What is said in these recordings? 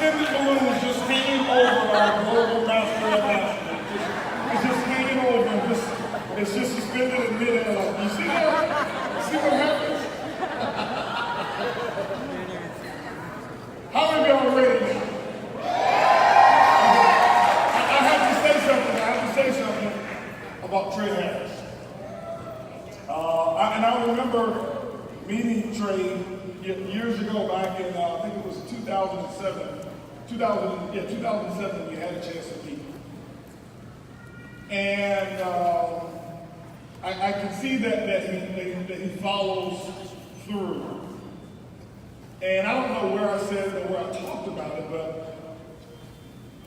suspended balloon is just hanging over our global master ambassador. It's just hanging over and it's just suspended in midair. Like, you see that? See what happens? How many of y'all ready now? I have to say something about Trey Harris. And I remember meeting Trey years ago back in, I think it was 2007. 2007 we had a chance to meet. And I can see that he follows through. And I don't know where I said it or where I talked about it, but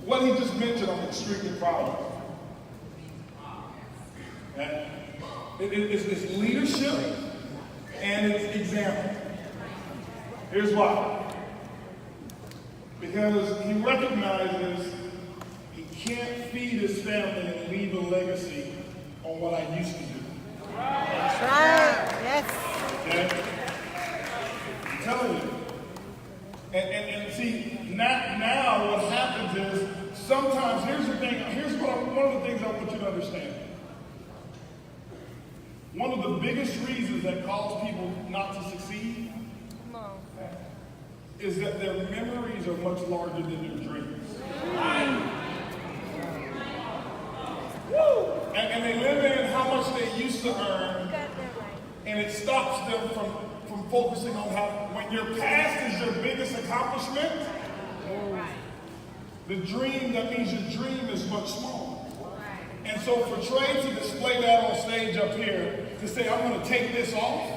what he just mentioned, I'm extremely proud of. It's leadership and it's example. Here's why. Because he recognizes he can't feed his family and leave a legacy on what I used to do. That's right. Yes. Okay? I'm telling you. And see, now what happens is sometimes, here's the thing, one of the things I want you to understand. One of the biggest reasons that cause people not to succeed is that their memories are much larger than their dreams. And they live in how much they used to earn, and it stops them from focusing on how, when your past is your biggest accomplishment, the dream, that means your dream is much smaller. And so for Trey to display that on stage up here, to say, I'm going to take this off.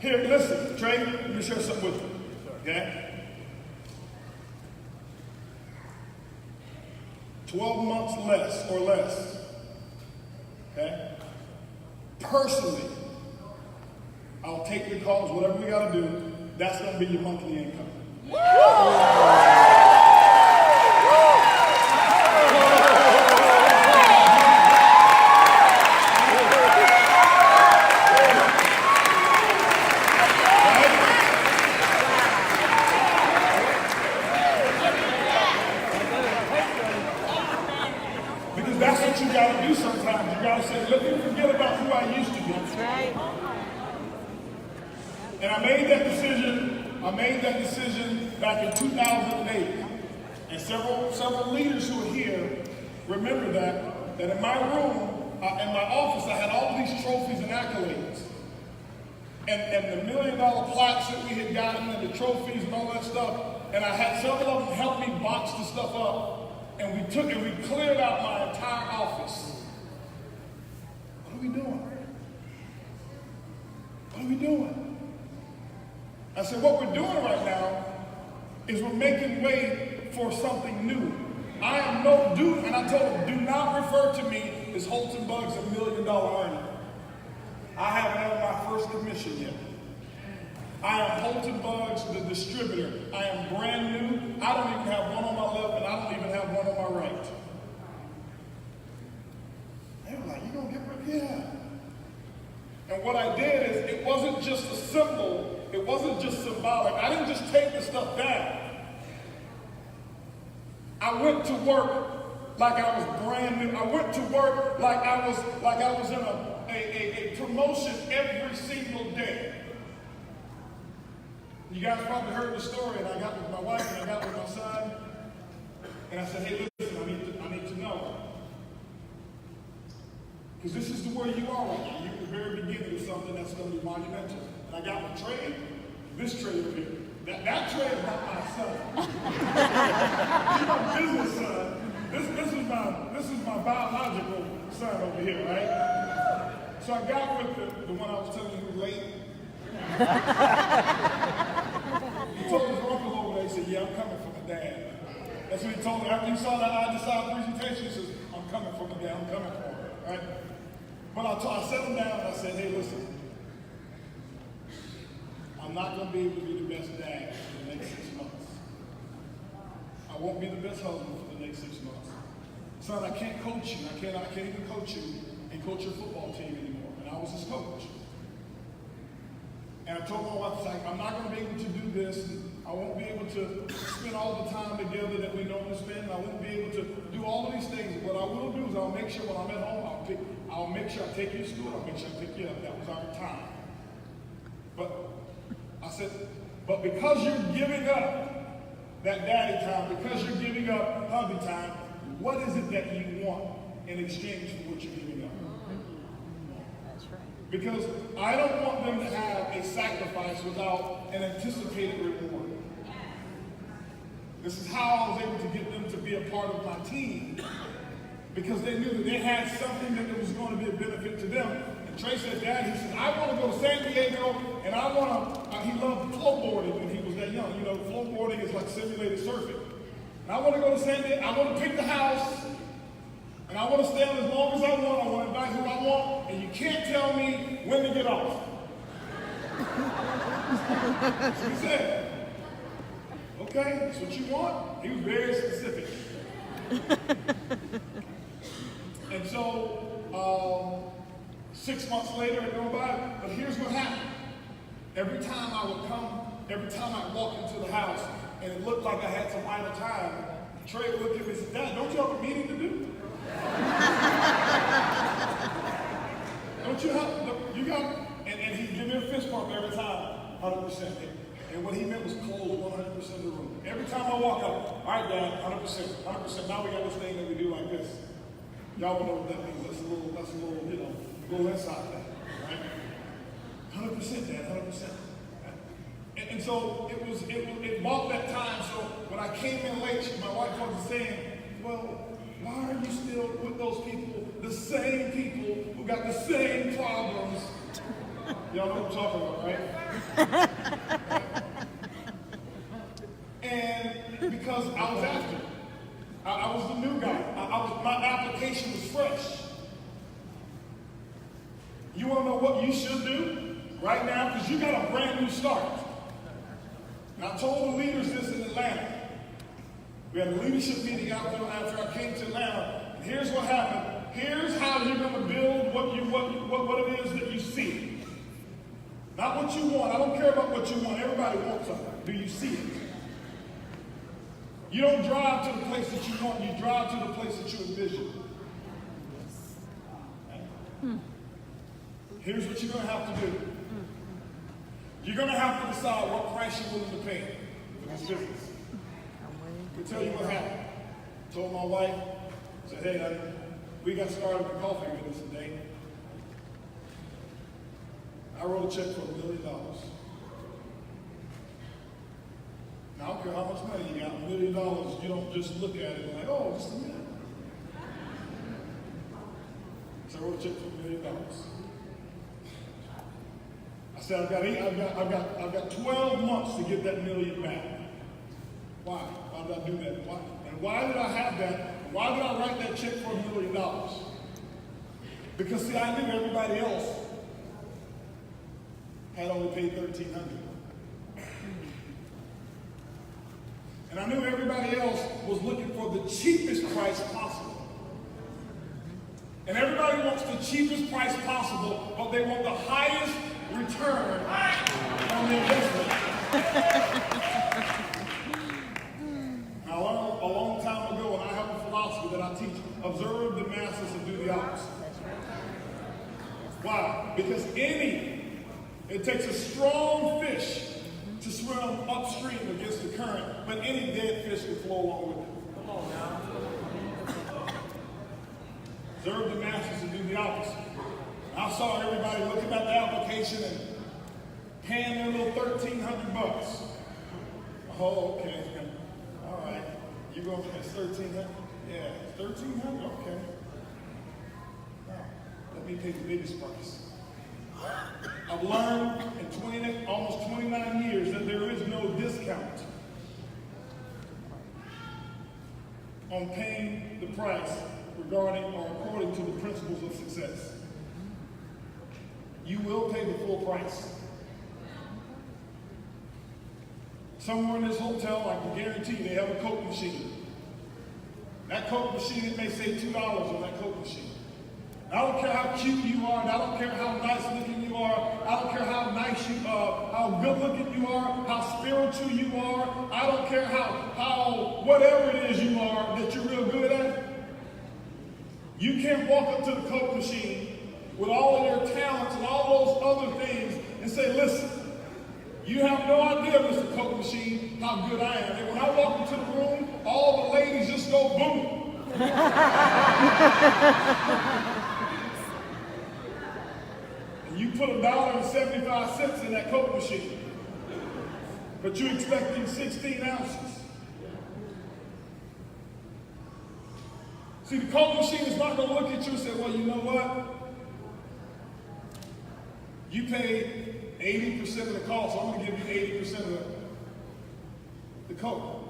Here, listen, Trey, let me share something with you, okay? 12 months less or less, okay? Personally, I'll take the calls, whatever we got to do, that's going to be your monthly income. Because that's what you got to do sometimes. You got to say, let me forget about who I used to be. That's right. And I made that decision back in 2008. And several leaders who are here remember that in my room, in my office, I had all of these trophies and accolades. And the $1 million plaques that we had gotten and the trophies and all that stuff. And I had several of them help me box the stuff up. And we cleared out my entire office. What are we doing? What are we doing? I said, what we're doing right now is we're making way for something new. I am no dude, and I told him, do not refer to me as Holton Bugs $1 million earner. I haven't had my first commission yet. I am Holton Bugs, the distributor. I am brand new. I don't even have one on my left, and I don't even have one on my right. They were like, you gonna get rid of it? Yeah. And what I did is, it wasn't just a symbol, it wasn't just symbolic. I didn't just take the stuff down. I went to work like I was brand new. I went to work like I was in a promotion every single day. You guys probably heard the story, and I got with my wife and I got with my son, and I said, hey, listen, I need to know. Because this is where you are right now. You're at the very beginning of something that's going to be monumental. And I got with Trey, this Trey over here. That Trey is not my son. He's my business son. This is my biological son over here, right? So I got with the one I was telling you who was late. He told his uncle over there, he said, yeah, I'm coming from my dad. That's what he told me. After he saw that I decided presentation, he says, I'm coming from my dad, I'm coming for him, right? But I set him down and I said, hey, listen, I'm not going to be able to be the best dad for the next 6 months. I won't be the best husband for the next 6 months. Son, I can't coach you. I can't even coach you and coach your football team anymore. And I was his coach. And I told my wife, I'm not going to be able to do this. I won't be able to spend spend all the time together that we normally spend. I won't be able to do all of these things. What I will do is I'll make sure when I'm at home, I'll make sure I take you to school. I'll make sure I pick you up. That was our time. But I said, but because you're giving up that daddy time, because you're giving up hubby time, what is it that you want in exchange for what you're giving up? That's right. Because I don't want them to have a sacrifice without an anticipated reward. This is how I was able to get them to be a part of my team, because they knew that they had something that was going to be a benefit to them. And Trey said, Dad, he said, I want to go to San Diego, and I want to, he loved flowboarding when he was that young. You know, flowboarding is like simulated surfing. And I want to go to San Diego, I want to pick the house, and I want to stay on as long as I want to invite who I want, and you can't tell me when to get off. He said, okay, that's what you want? He was very specific. And so, 6 months later, it go by, but here's what happened. Every time I would come, every time I'd walk into the house, and it looked like I had some idle time, Trey would look at me and say, Dad, don't you have a meeting to do? Don't you have, you got, and he'd give me a fist bump every time, 100%. And what he meant was close 100% of the room. Every time I walk up, all right, Dad, 100%, 100%. Now we got this thing that we do like this. Y'all know what that means. That's a little, you know, go inside that, right? 100%, Dad, 100%. And so it bought that time. So when I came in late, my wife was saying, well, why are you still with those people, the same people who got the same problems? Y'all know what I'm talking about, right? And because I was after it. I was the new guy. My application was fresh. You want to know what you should do right now? Because you got a brand new start. And I told the leaders this in Atlanta. We had a leadership meeting out there after I came to Atlanta. And here's what happened. Here's how you're going to build what it is that you see. Not what you want. I don't care about what you want. Everybody wants something. Do you see it? You don't drive to the place that you want. You drive to the place that you envision. Here's what you're going to have to do. You're going to have to decide what price you're willing to pay for this business. Let me tell you what happened. I told my wife, I said, hey, honey, we got started with coffee with us today. I wrote a check for $1 million. Now, I don't care how much money you got, $1 million, you don't just look at it and like, oh, just a minute. So I wrote a check for $1 million. I said, I've got 12 months to get that $1 million back. Why? Why did I do that? Why? And why did I have that? Why did I write that check for $1 million? Because see, I knew everybody else had only paid $1,300. And I knew everybody else was looking for the cheapest price possible. And everybody wants the cheapest price possible, but they want the highest return on the investment. Now, I learned a long time ago, and I have a philosophy that I teach: observe the masses and do the opposite. Why? Because it takes a strong fish to swim upstream against the current, but any dead fish can flow along with it. Come on now. Observe the masses and do the opposite. I saw everybody looking at the application and paying their little $1,300. Oh, okay. All right. You go for this $1,300? Yeah, $1,300? Okay. Now, let me pay the biggest price. I've learned in almost 29 years that there is no discount on paying the price regarding or according to the principles of success. You will pay the full price. Somewhere in this hotel, I can guarantee they have a Coke machine. That Coke machine, it may say $2 on that Coke machine. I don't care how cute you are, and I don't care how nice looking you are, I don't care how nice you are, how good looking you are, how spiritual you are, I don't care how whatever it is you are that you're real good at, you can't walk up to the Coke machine with all of your talents and all those other things and say, listen, you have no idea, Mr. Coke Machine, how good I am. And when I walk into the room, all the ladies just go boom. And you put $1.75 in that Coke machine, but you're expecting 16 ounces. See, the Coke machine is not going to look at you and say, well, you know what? You paid 80% of the cost, so I'm going to give you 80% of the Coke.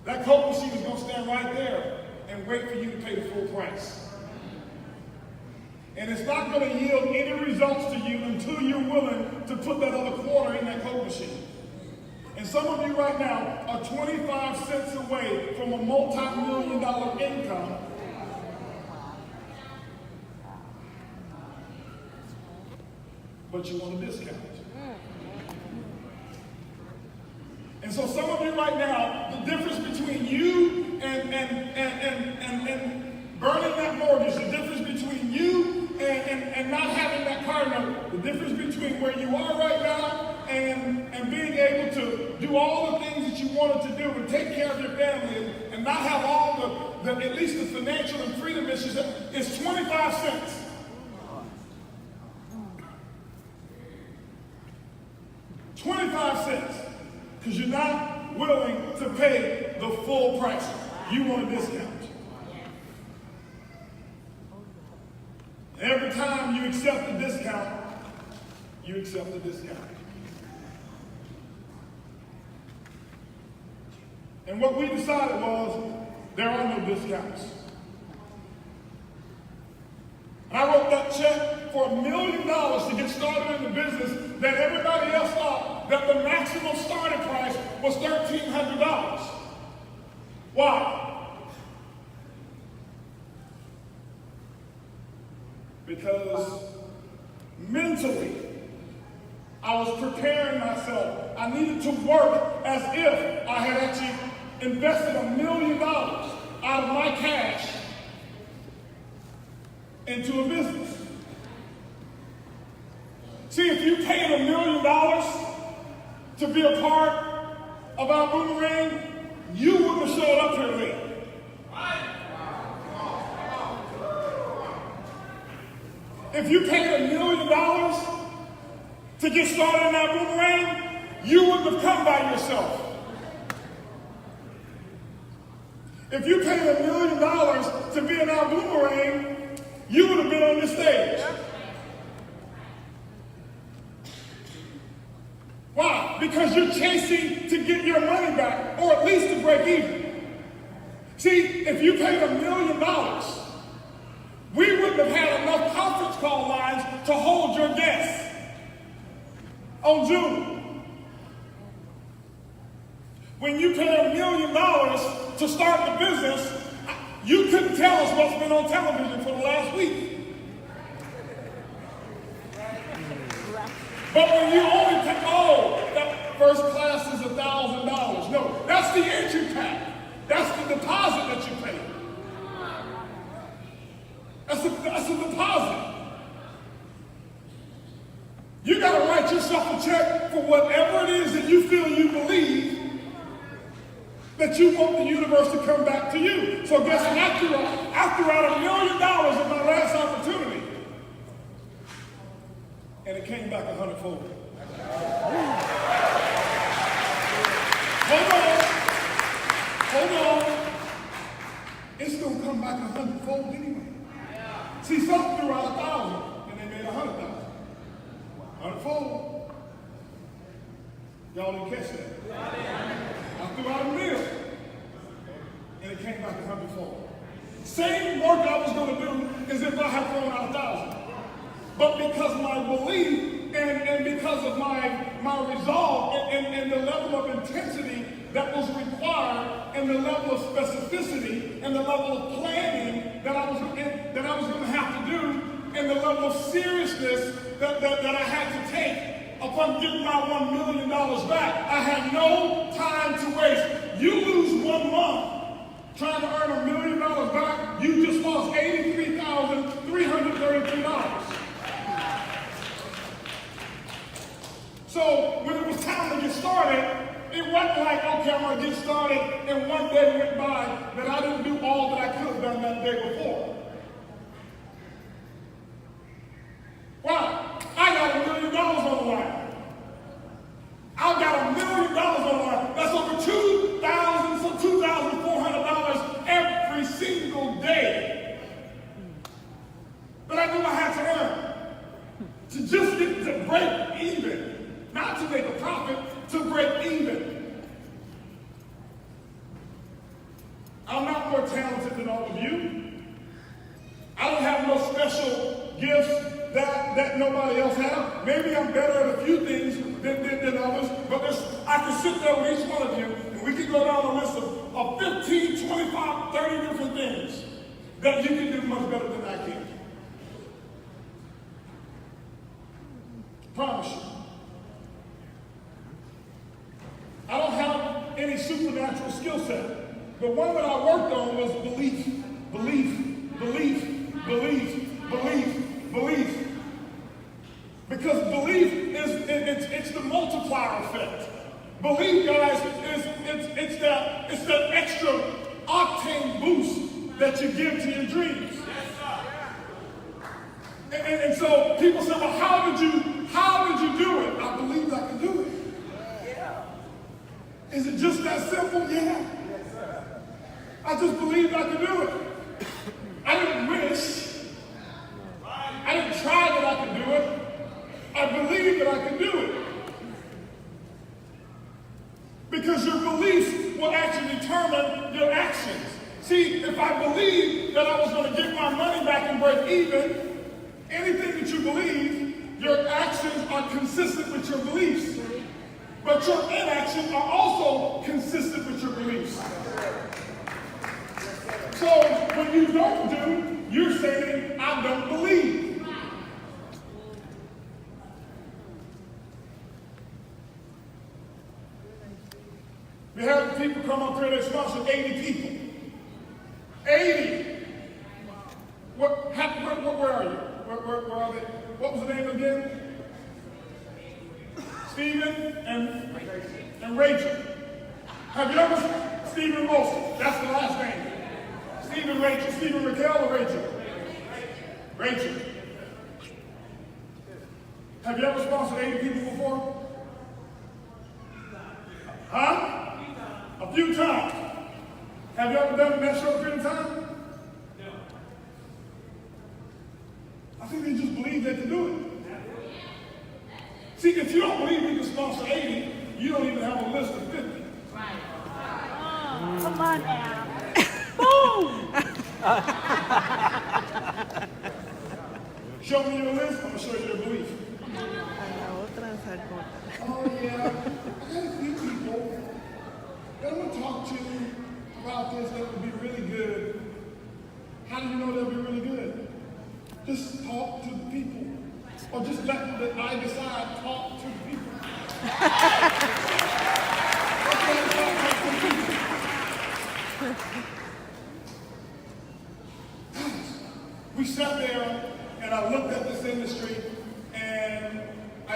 That Coke machine is going to stand right there and wait for you to pay the full price. And it's not going to yield any results to you until you're willing to put that other quarter in that Coke machine. And some of you right now are 25 cents away from a multi-million-dollar income. But you want a discount. And so some of you right now, the difference between you and burning that mortgage, the difference between you and not having that car note, the difference between where you are right now and being able to do all the things that you wanted to do and take care of your family and not have all the at least the financial and freedom issues, is 25 cents. $0.25, because you're not willing to pay the full price. You want a discount. Every time you accept the discount, you accept the discount. And what we decided was, there are no discounts. And I wrote that check for $1 million to get started in the business that everybody else thought that the maximum starting price was $1,300. Why? Because mentally, I was preparing myself. I needed to work as if I had actually invested $1 million out of my cash into a business. See, if you paid $1 million to be a part of our Ibüümerang, you wouldn't have showed up here late. If you paid $1 million to get started in our Ibüümerang, you wouldn't have come by yourself. If you paid $1 million to be in our Ibüümerang, you would have been on this stage. Why? Because you're chasing to get your money back, or at least to break even. See, if you paid $1 million, we wouldn't have had enough conference call lines to hold your guests on Zoom. When you pay $1 million to start the business, you couldn't tell us what's been on television for the last week. But when you only pay, that first class is $1,000. No, that's the entry pack. That's the deposit that you pay. That's a deposit. You got to write yourself a check for whatever it is that you feel you believe that you want the universe to come back to you. So guess what? I threw out $1 million in my last opportunity. And it came back 100-fold. Hold on. It's going to come back 100-fold anyway. See, some threw out 1,000 and they made 100,000. 100-fold. Y'all didn't catch that. I threw out $1 million and it came back 100-fold. Same work I was going to do as if I had thrown out 1,000. But because of my belief and because of my resolve and the level of intensity that was required and the level of specificity and the level of planning that I was going to have to do and the level of seriousness that I had to take upon getting my $1 million back, I had no time to waste. You trying to earn $1 million back, you just lost $83,333. So when it was time to get started, it wasn't like, okay, I'm going to get started, and one day went by that I didn't do all that I could have done that day before. Why? I got $1 million on the line. I've got $1 million on the line. That's over $2,400 every single day that I knew I had to earn to just get to break even. Not to make a profit, to break even. I'm not more talented than all of you. I don't have no special gifts that nobody else has. Maybe I'm better at a few things than others, but I can sit there with each one of you, and we can go down a list of 15, 25, 30 different things that you can do much better than I can. Promise you. I don't have any supernatural skill set. The one that I worked on was belief. Because belief it's the multiplier effect. Belief, guys, it's that extra octane boost that you give to your dreams. And so people say, well, how did you do it? I believe I can do it. Is it just that simple? Yeah. I just believed I could do it. I didn't wish. I didn't try that I could do it. I believed that I could do it. Because your beliefs will actually determine your actions. See, if I believed that I was going to get my money back and break even, anything that you believe, your actions are consistent with your beliefs. But your inactions are also consistent with your beliefs. So when you don't do, you're saying, I don't believe. We have people come up here, they sponsored 80 people. 80! Where are you? Where are they? What was the name again? Stephen and Rachel. Have you ever Stephen Wilson? That's the last name. Stephen Rachel. Stephen Raquel or Rachel? Rachel. Have you ever sponsored 80 people before? Huh? A few times. Have you ever done it in that short period of time? No. I think they just believe they can do it. See, if you don't believe you can sponsor 80, you don't even have a list of 50. Right. Oh, come on, Al. Boom! Show me your list, I'm going to show you your belief. Oh, yeah. I got a few people that I'm going to talk to about this that would be really good. How do you know they'll be really good? Just talk to the people. Or just let I decide, talk to the people. We sat there and I looked at this industry and I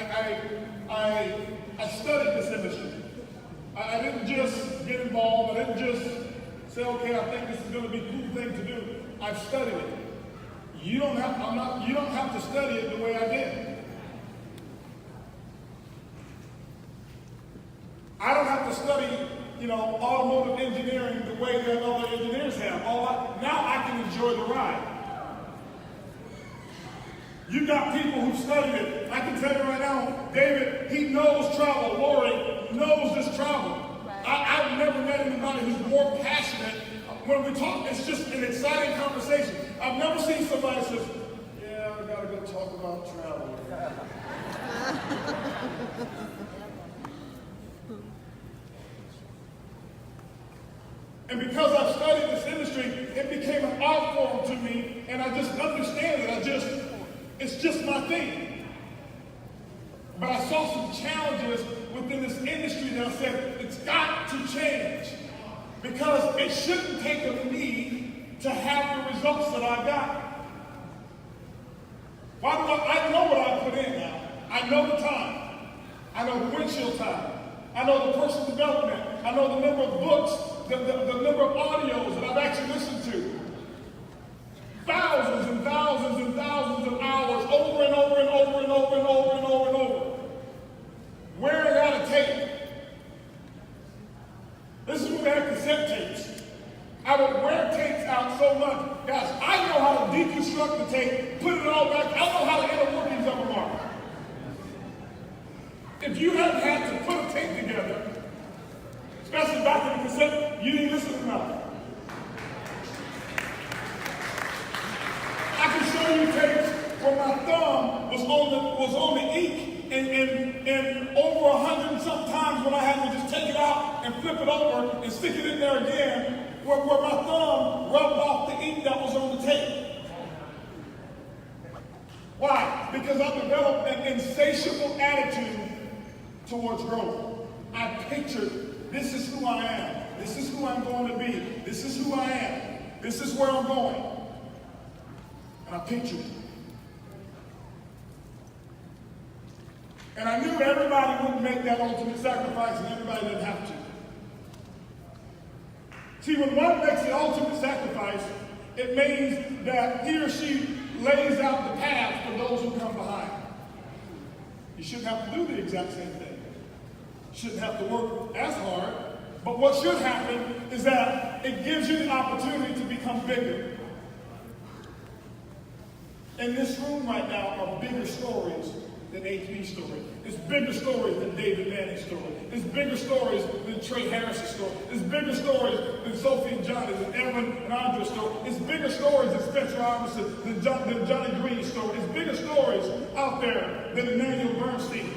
studied this industry. I didn't just get involved. I didn't just say, okay, I think this is going to be a cool thing to do. I've studied it. You don't have to study it the way I did. I don't have to study, automotive engineering the way that other engineers have. Now I can enjoy the ride. You got people who studied it. I can tell you right now, David, he knows travel. Lori knows this travel. I've never met anybody who's more passionate. When we talk, it's just an exciting conversation. I've never seen somebody who says, yeah, I gotta go talk about travel. And because I've studied this industry, it became an art form to me, and I just understand it. It's just my thing. But I saw some challenges within this industry that I said, it's got to change. Because it shouldn't take a me to have the results that I got. Why do I know what I put in now. I know the time. I know the windshield time. I know the personal development. I know the number of books, the number of audios that I've actually listened to. Thousands and thousands and thousands of hours over and over and over and over and over and over and over. Wearing out a tape. This is when we had cassette tapes. I would wear tapes out so much. Guys, I know how to deconstruct the tape, put it all back. I know how to inner workings of them are. If you haven't had to put a tape together, especially back in the cassette, you didn't listen enough. I can show you tapes where my thumb was on the ink, and over 100 and some times when I had to just take it out and flip it over and stick it in there again, where my thumb rubbed off the ink that was on the tape. Why? Because I developed an insatiable attitude towards growth. I pictured, this is who I am. This is who I'm going to be. This is who I am. This is where I'm going. And I pictured it. And I knew everybody wouldn't make that ultimate sacrifice, and everybody didn't have to. See, when one makes the ultimate sacrifice, it means that he or she lays out the path for those who come behind. You shouldn't have to do the exact same thing. You shouldn't have to work as hard. But what should happen is that it gives you the opportunity to become bigger. In this room right now are bigger stories than HB's story. It's bigger stories than David Manning's story. It's bigger stories than Trey Harris's story. It's bigger stories than Sophie and Johnny's and Evan and Andre's story. It's bigger stories than Spencer Robinson, than Johnny Green's story. It's bigger stories out there than Emmanuel Bernstein.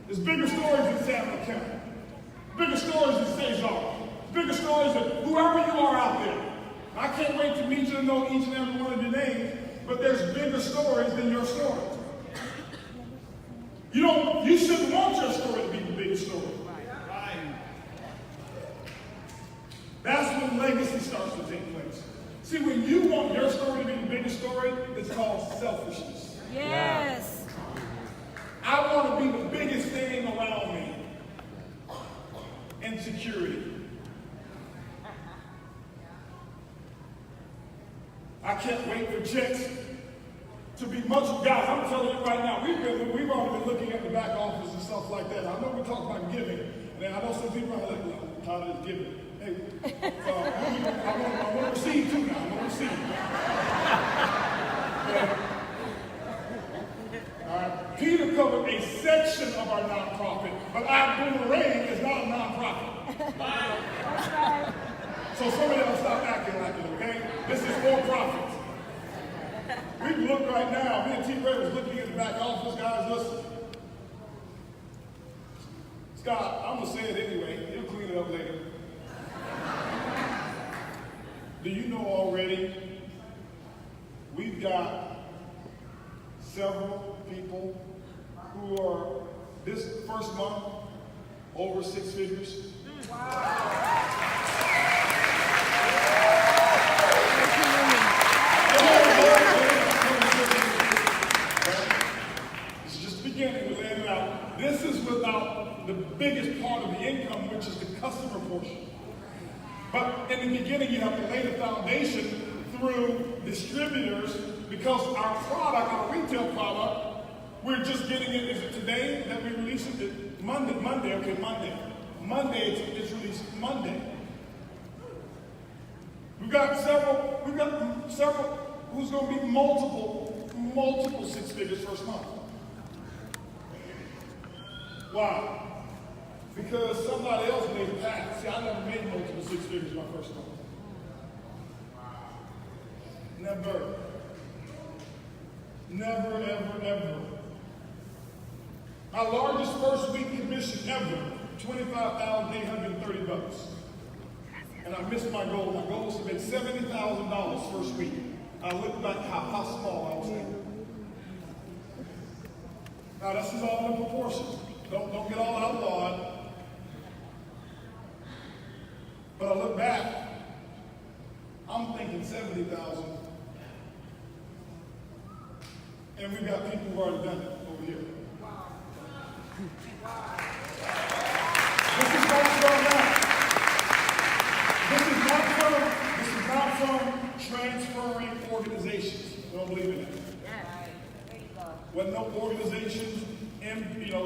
There's bigger stories than Sam McKenna. Bigger stories than Cesar. Bigger stories than whoever you are out there. I can't wait to meet you and know each and every one of your names, but there's bigger stories than your story. You shouldn't want your story to be the biggest story. Right. That's when legacy starts to take place. See, when you want your story to be the biggest story, it's called selfishness. Yes. I want to be the biggest thing around me. Insecurity. I can't wait for checks to be much. Guys, I'm telling you right now, we've already been looking at the back office and stuff like that. I know we talk about giving, and I know some people are like, well, I'm tired of giving. Hey, I want to receive too now. I want to receive. All right. Peter covered a section of our nonprofit, but Ibüümerang is not a nonprofit. So some of y'all stop acting like it, okay? This is for profit. We can look right now. Me and T. Ray was looking at the back office, guys. Listen. Scott, I'm going to say it anyway. He'll clean it up later. Do you know already we've got several people who are this first month over 6 figures? Wow. This is without the biggest part of the income, which is the customer portion. But in the beginning, you have to lay the foundation through distributors, because our product, our retail product, we're just getting it. Is it today that we release it? Monday, okay, Monday. Monday, it's released Monday. We've got several, who's going to be multiple 6 figures first month. Why? Because somebody else made a path. See, I never made multiple 6 figures my first month. Never. Never, ever, ever. My largest first week commission ever, $25,830. And I missed my goal. My goal was to make $70,000 first week. I looked back how small I was in. Now, this is all in proportion. Don't get all outlawed. But I look back, I'm thinking 70,000. And we've got people who've already done it over here. This is not from that. This is not from transferring organizations. I don't believe in that. Wasn't no organizations, and no.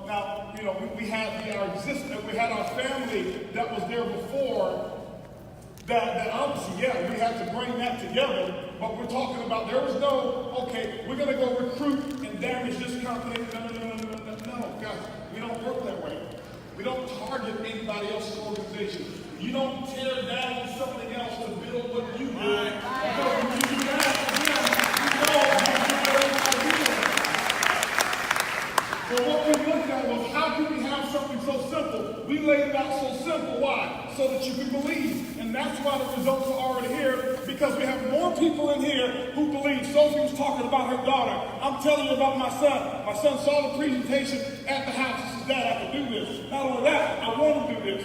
Now, we had our family that was there before. That obviously, yeah, we had to bring that together. But we're talking about there was no, okay, we're gonna go recruit and damage this company. No, guys, we don't work that way. We don't target anybody else's organization. You don't tear down something else to build what you do. Because when you do that, So what we looked at was how can we have something so simple? We laid it out so simple. Why? So that you can believe. And that's why the results are already here, because we have more people in here who believe. Sophie was talking about her daughter. I'm telling you about my son. My son saw the presentation at the house. He says, Dad, I can do this. Not only that, I want to do this.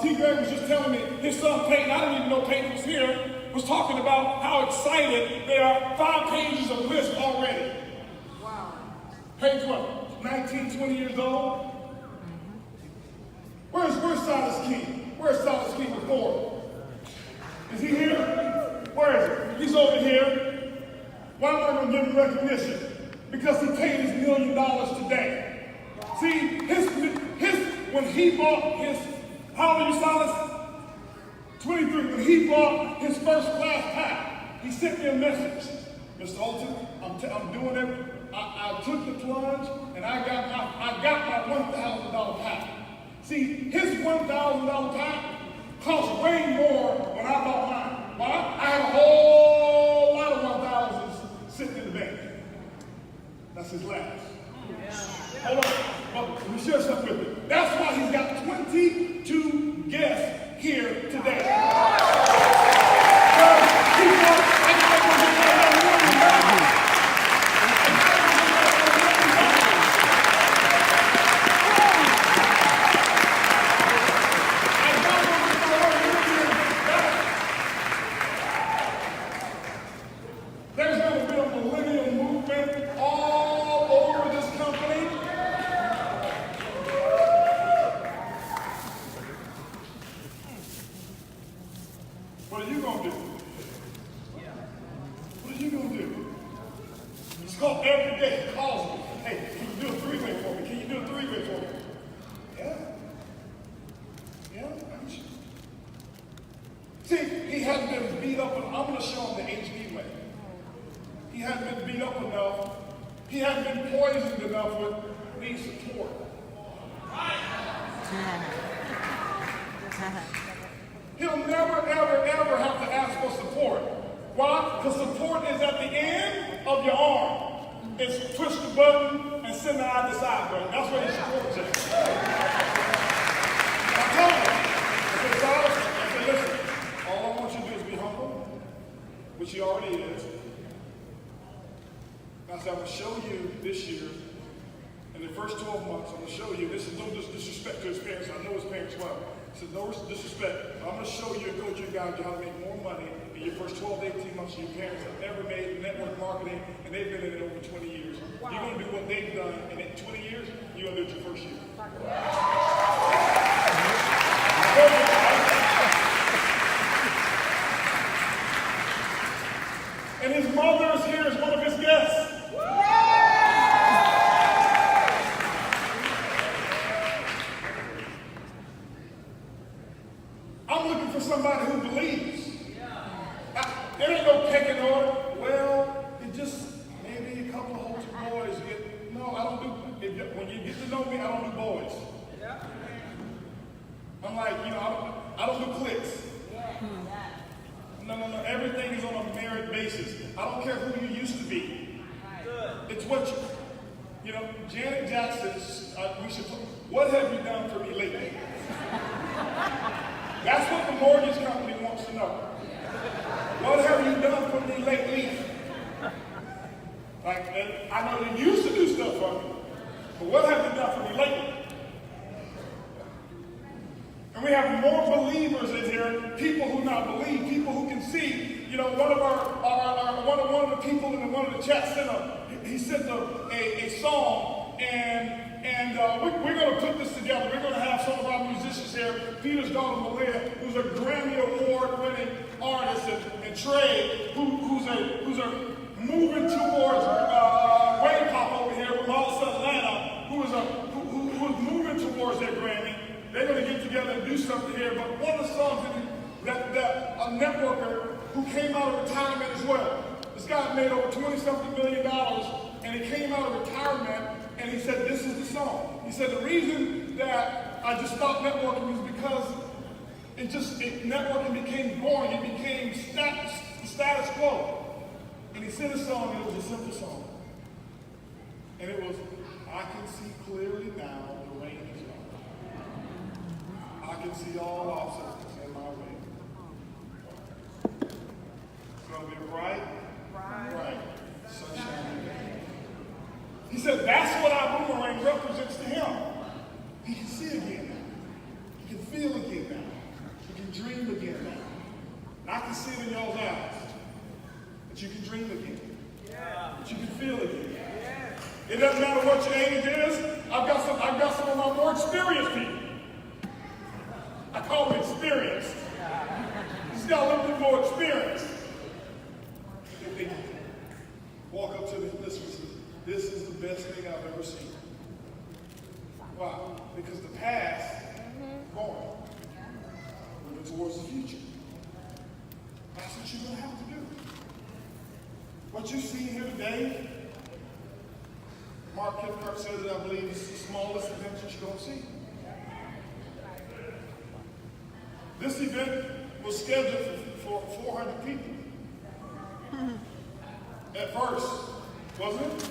T. Greg was just telling me his son Peyton, I didn't even know Peyton was here, was talking about how excited they are. 5 pages of list already. Wow. Page what? 19, 20 years old? Where's Silas King? Where's Silas King before? Is he here? Where is he? He's over here. Why am I going to give him recognition? Because he paid his $1 million today. See, when he bought his, how old are you, Silas? 23. When he bought his first class pack, he sent me a message. Mr. Holton, I'm doing it. I took the plunge and I got my $1,000 pack. See, his $1,000 pack cost way more when I bought mine. Why? I had a whole lot of 1,000s sitting in the bank. That's his last. Hold on. Let me share something with you. That's why he's got 22 guests here today. What are you going to do? What are you going to do? It's called every day. He calls me. Hey, can you do a three-way for me? Can you do a three-way for me? Yeah. See, he hadn't been beat up. I'm going to show him the HB way. He hadn't been beat up enough. He hadn't been poisoned enough with needs support. He'll never, ever have to ask for support. Why? Because support is at the end of your arm. It's push the button and send the eye to side button. That's what he supports at. I told him, I said, listen, all I want you to do is be humble, which he already is. I said, I'm going to show you this year, in the first 12 months, I'm going to show you, this is no disrespect to his parents, I know his parents well. He said, no disrespect, but I'm going to show you and coach you guys how to make more money in your first 12 to 18 months than your parents have ever made in network marketing, and they've been in it over 20 years. Wow. You're going to do what they've done, and in 20 years, you're going to do it your first year. And his mother is here as one of his guests. I'm looking for somebody who believes. There ain't no pecking order. Well, it just maybe a couple of Holton boys get. No, I don't do. When you get to know me, I don't do boys. I'm like, I don't do cliques. No. Everything is on a merit basis. I don't care who you used to be. It's what Janet Jackson. What have you done for me lately? That's what the mortgage company wants to know. What have you done for me lately? Like, I know you used to do stuff for me, but what have you done for me lately? And And we have more believers in here, people who not believe, people who can see. You know, one of one of the people in one of the chats sent a song, and we're going to put this together. We're going to have some of our musicians here. Peter's daughter Malia, who's a Grammy Award-winning artist, and Trey, who's moving towards Wayne Pop over here from Holton, Atlanta, who's moving towards their Grammy. They're going to get together and do something here. But one of the songs that a networker who came out of retirement as well. This guy made over $20-something million, and he came out of retirement, and he said, this is the song. He said, the reason that I just stopped networking is because networking became boring. It became status quo. And he sent a song, and it was a simple song. And it was, I can see clearly now the rain is gone. I can see all obstacles in my way. It's going to be bright, sunshine. He said that's what our boomerang represents to him. He can see again now. He can feel again now. He can dream again now. And I can see it in y'all's eyes. That you can dream again. That you can feel again. It doesn't matter what your age is. I've got some of my more experienced people. I call them experienced. He's got a little bit more experience. They walk up to the listener and say, this is the best thing I've ever seen. Why? Because the past is gone. Moving towards the future. That's what you're going to have to do. What you see here today, Mark Kipkirk says that I believe it's the smallest event that you're going to see. This event was scheduled for 400 people. At first, wasn't it?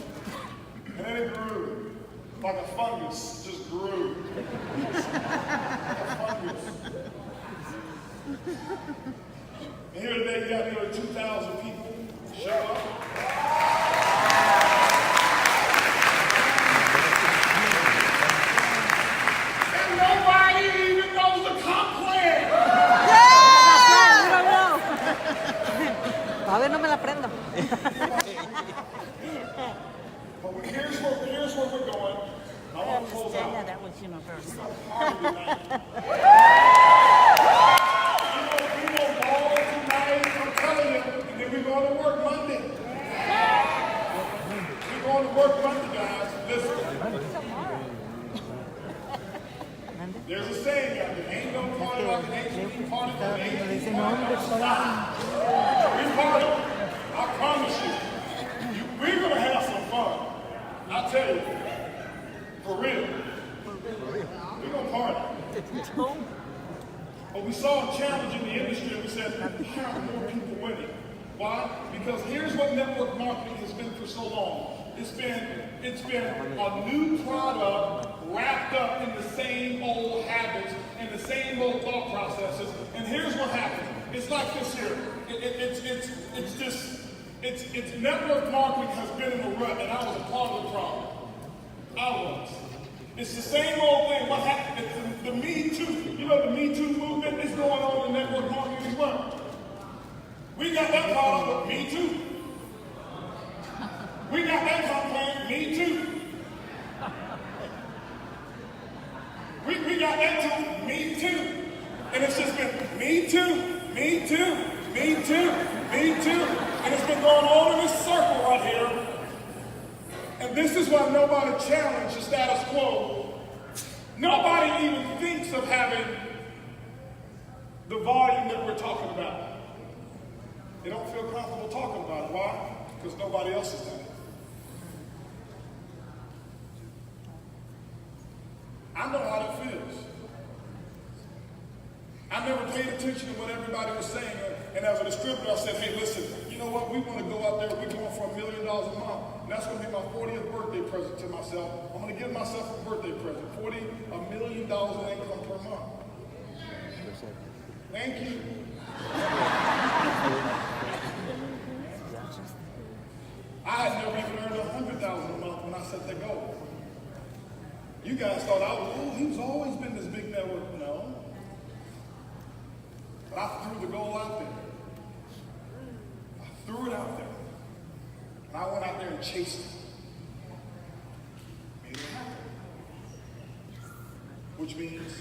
And then it grew like a fungus, just grew. Like a fungus. And here today, you got nearly 2,000 people show up. And nobody even knows the comp plan. A ver, no me la prendo. But here's where we're going. I want to close out. That was universal. We're going to ball tonight, I'm telling you, and then we're going to work Monday. We're going to work Monday, guys. Listen. There's a saying out there, ain't no party like an ancient party, but an ancient party like a style. We party. I promise you. We're going to have some fun. I tell you, for real. We're going to party. But we saw a challenge in the industry and we said, how are more people winning? Why? Because here's what network marketing has been for so long. It's been a new product wrapped up in the same old habits and the same old thought processes. And here's what happens. It's like this here. It's network marketing has been in a rut, and I was a part of the problem. I was. It's the same old thing. What happened? It's the Me Too. You know the Me Too movement is going on in network marketing as well. We got that problem, Me Too. We got that complaint, Me Too. We got that too, Me Too. And it's just been Me Too, Me Too, Me Too, Me Too. And it's been going on in this circle right here. And this is why nobody challenged the status quo. Nobody even thinks of having the volume that we're talking about. They don't feel comfortable talking about it. Why? Because nobody else has done it. I know how that feels. I never paid attention to what everybody was saying. And as a distributor, I said, hey, listen, you know what? We want to go out there. We're going for $1 million a month. And that's going to be my 40th birthday present to myself. I'm going to give myself a birthday present. $1 million in income per month. Thank you. I had never even earned $100,000 a month when I set that goal. You guys thought he was always been this big network. No. chased it. Made it happen. Which means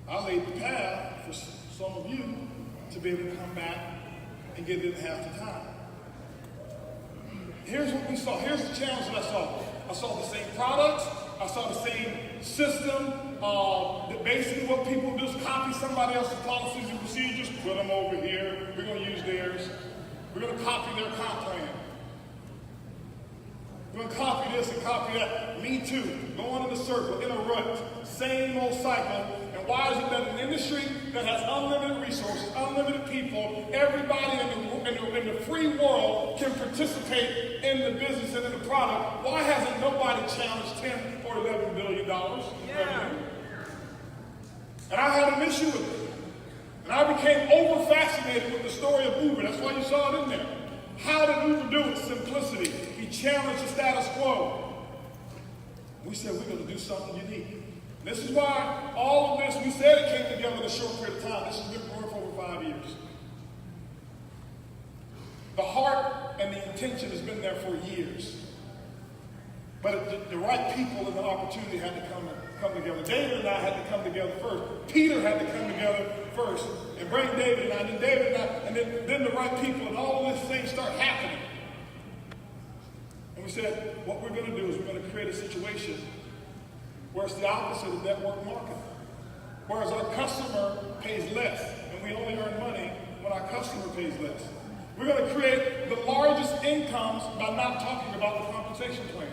I laid the path for some of you to be able to come back and get it in half the time. Here's what we saw. Here's the challenge that I saw. I saw the same products. I saw the same system. That basically what people do is copy somebody else's policies and procedures, put them over here. We're going to use theirs. We're going to copy their comp plan. We're going to copy this and copy that. Me too. Going in a circle, in a rut. Same old cycle. And why is it that an industry that has unlimited resources, unlimited people, everybody in the free world can participate in the business and in the product, why hasn't nobody challenged $10 or $11 billion? Yeah. And I had an issue with it. And I became over-fascinated with the story of Uber. That's why you saw it in there. How did Uber do it? Simplicity. He challenged the status quo. We said we're going to do something unique. And this is why all of this, we said it came together in a short period of time. This has been going for over 5 years. The heart and the intention has been there for years. But the right people and the opportunity had to come together. David and I had to come together first. Peter had to come together first and bring David and I. And then David and I, and then the right people, and all of these things start happening. And we said, what we're going to do is we're going to create a situation where it's the opposite of network marketing. Whereas our customer pays less, and we only earn money when our customer pays less. We're going to create the largest incomes by not talking about the compensation plan.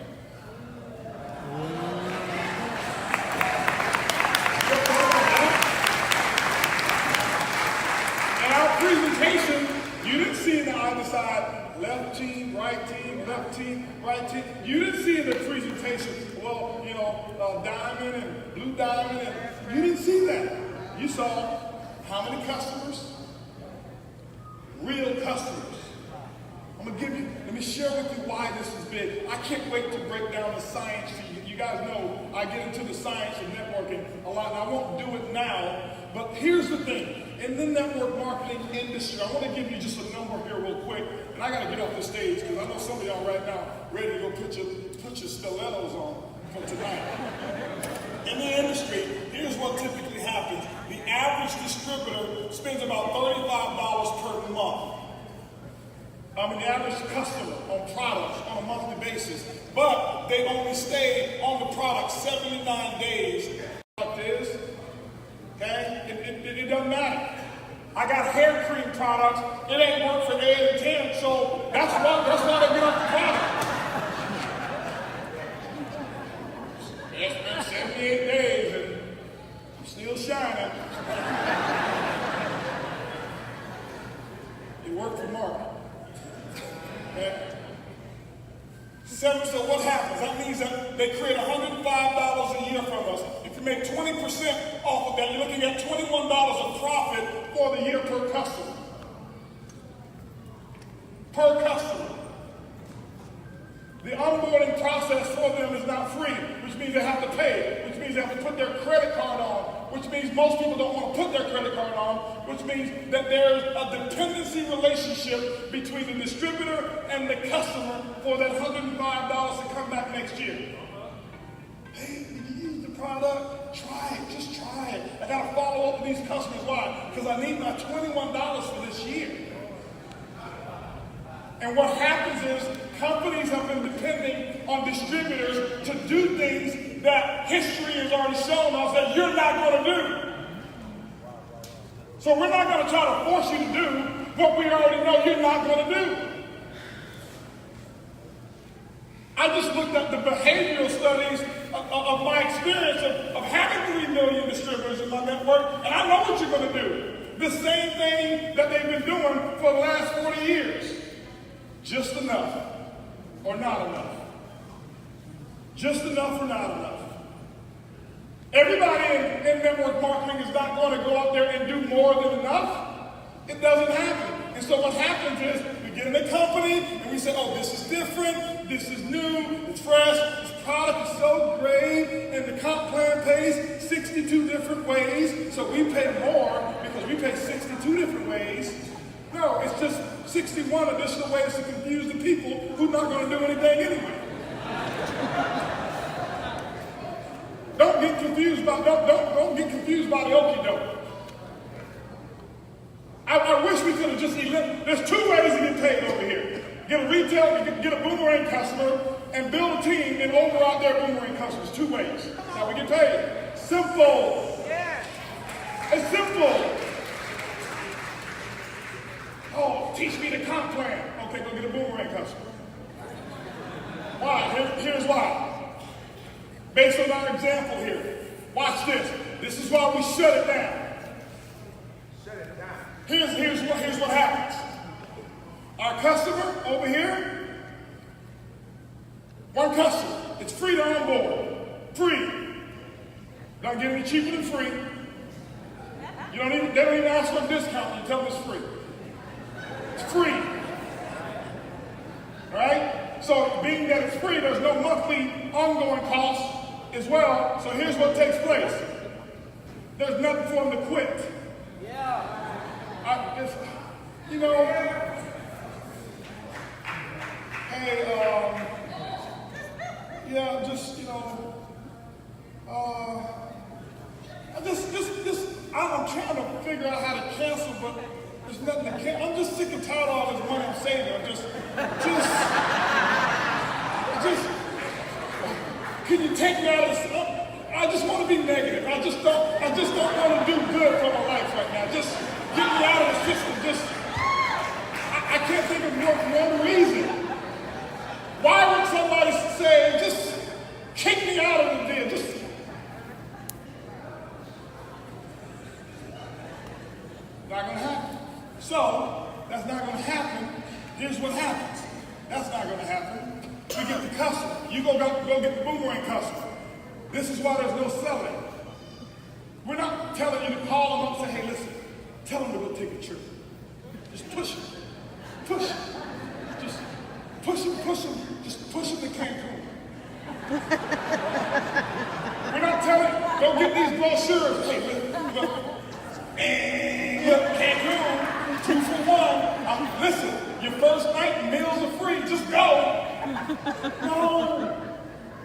In our presentation, you didn't see in the other side, left team, right team, left team, right team. You didn't see in the presentation, well, you know, diamond and blue diamond. And you didn't see that. You saw how many customers? Real customers. I'm going to give you, let me share with you why this is big. I can't wait to break down the science to you. You guys know I get into the science of networking a lot, and I won't do it now, but here's the thing. In the network marketing industry, I want to give you just a number here real quick, and I got to get off the stage because I know some of y'all right now ready to go put your stilettos on for tonight. In the industry, here's what typically happens. The average distributor spends about $35 per month. The average customer on products on a monthly basis, but they only stay on the product 79 days. Okay? It doesn't matter. I got hair cream products. It ain't work for 8 and 10, so that's why they get off the product. It's been 78 days and I'm still shining. It worked for Mark. Okay. So what happens? That means that they create $105 a year from us. If you make 20% off of that, you're looking at $21 of profit for the year per customer. Per customer. The onboarding process for them is not free, which means they have to pay, which means they have to put their credit card on, which means most people don't want to put their credit card on, which means that there's a dependency relationship between the distributor and the customer for that $105 to come back next year. Hey, did you use the product? Try it, just try it. I got to follow up with these customers. Why? Because I need my $21 for this year. And what happens is companies have been depending on distributors to do things that history has already shown us that you're not going to do. So we're not going to try to force you to do what we already know you're not going to do. I just looked at the behavioral studies of my experience of having 3 million distributors in my network, and I know what you're going to do. The same thing that they've been doing for the last 40 years. Just enough or not enough. Just enough or not enough. Everybody in network marketing is not going to go out there and do more than enough. It doesn't happen. And so what happens is we get in a company and we say, oh, this is different, this is new, it's fresh, this product is so great, and the comp plan pays 62 different ways, so we pay more because we pay 62 different ways. No, it's just 61 additional ways to confuse the people who are not going to do anything anyway. Don't get confused by don't get confused by the okie doke. I wish we could have just eliminated. There's two ways to get paid over here. Get a retail, get a boomerang customer, and build a team and override their boomerang customers. Two ways. That's how we get paid. Simple. Yeah. It's simple. Oh, teach me the comp plan. Okay, go get a boomerang customer. Why? Here's why. Based on our example here. Watch this. This is why we shut it down. Shut it down. Here's what happens. Our customer over here, one customer. It's free to onboard. Free. Don't get any cheaper than free. They don't even ask for a discount when you tell them it's free. It's free. All right? So being that it's free, there's no monthly ongoing cost as well. So here's what takes place. There's nothing for them to quit. Yeah. Hey, yeah, just, I'm trying to figure out how to cancel, but there's nothing to cancel. I'm just sick and tired of all this money I'm saving. Can you take me out of this? I just want to be negative. I just don't want to do good for my life right now. Just get me out of the system. I can't think of one reason. Why would somebody say, just kick me out of the deal? Not going to happen. So, that's not going to happen. Here's what happens. That's not going to happen. We get the customer. You go get the boomerang customer. This is why there's no selling. We're not telling you to call them up and say, hey, listen, tell them to go take a trip. Just push them. Push them. Just push them. Just push them to Cancun. We're not telling you, go get these brochures. Hey, look, Cancun, 2 for 1. Listen, your first night, meals are free. Just go. No.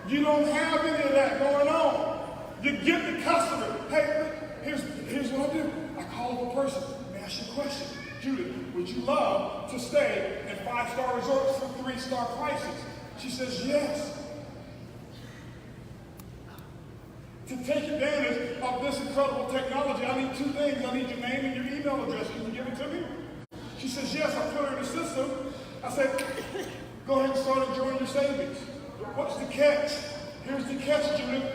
You don't have any of that going on. You get the customer. Hey, here's what I do. I call the person and ask you a question. Judith, would you love to stay in 5-star resorts for 3-star prices? She says yes. To take advantage of this incredible technology, I need 2 things. I need your name and your email address. Can you give it to me? She says yes. I put her in the system. I said, go ahead and start enjoying your savings. What's the catch? Here's the catch, Judith.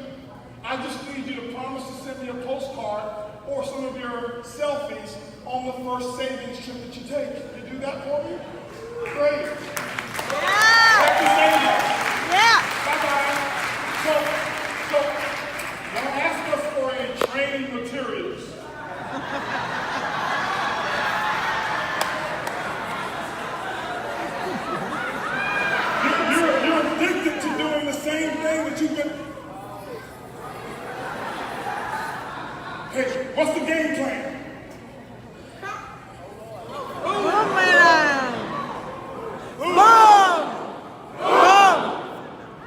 I just need you to promise to send me a postcard or some of your selfies on the first savings trip that you take. Can you do that for me? Great. Yeah. Happy savings. Yeah. Bye-bye. So don't ask us for any training materials. You're addicted to doing the same thing that you've been. Hey, what's the game plan? Boomerang. Boom. Boom.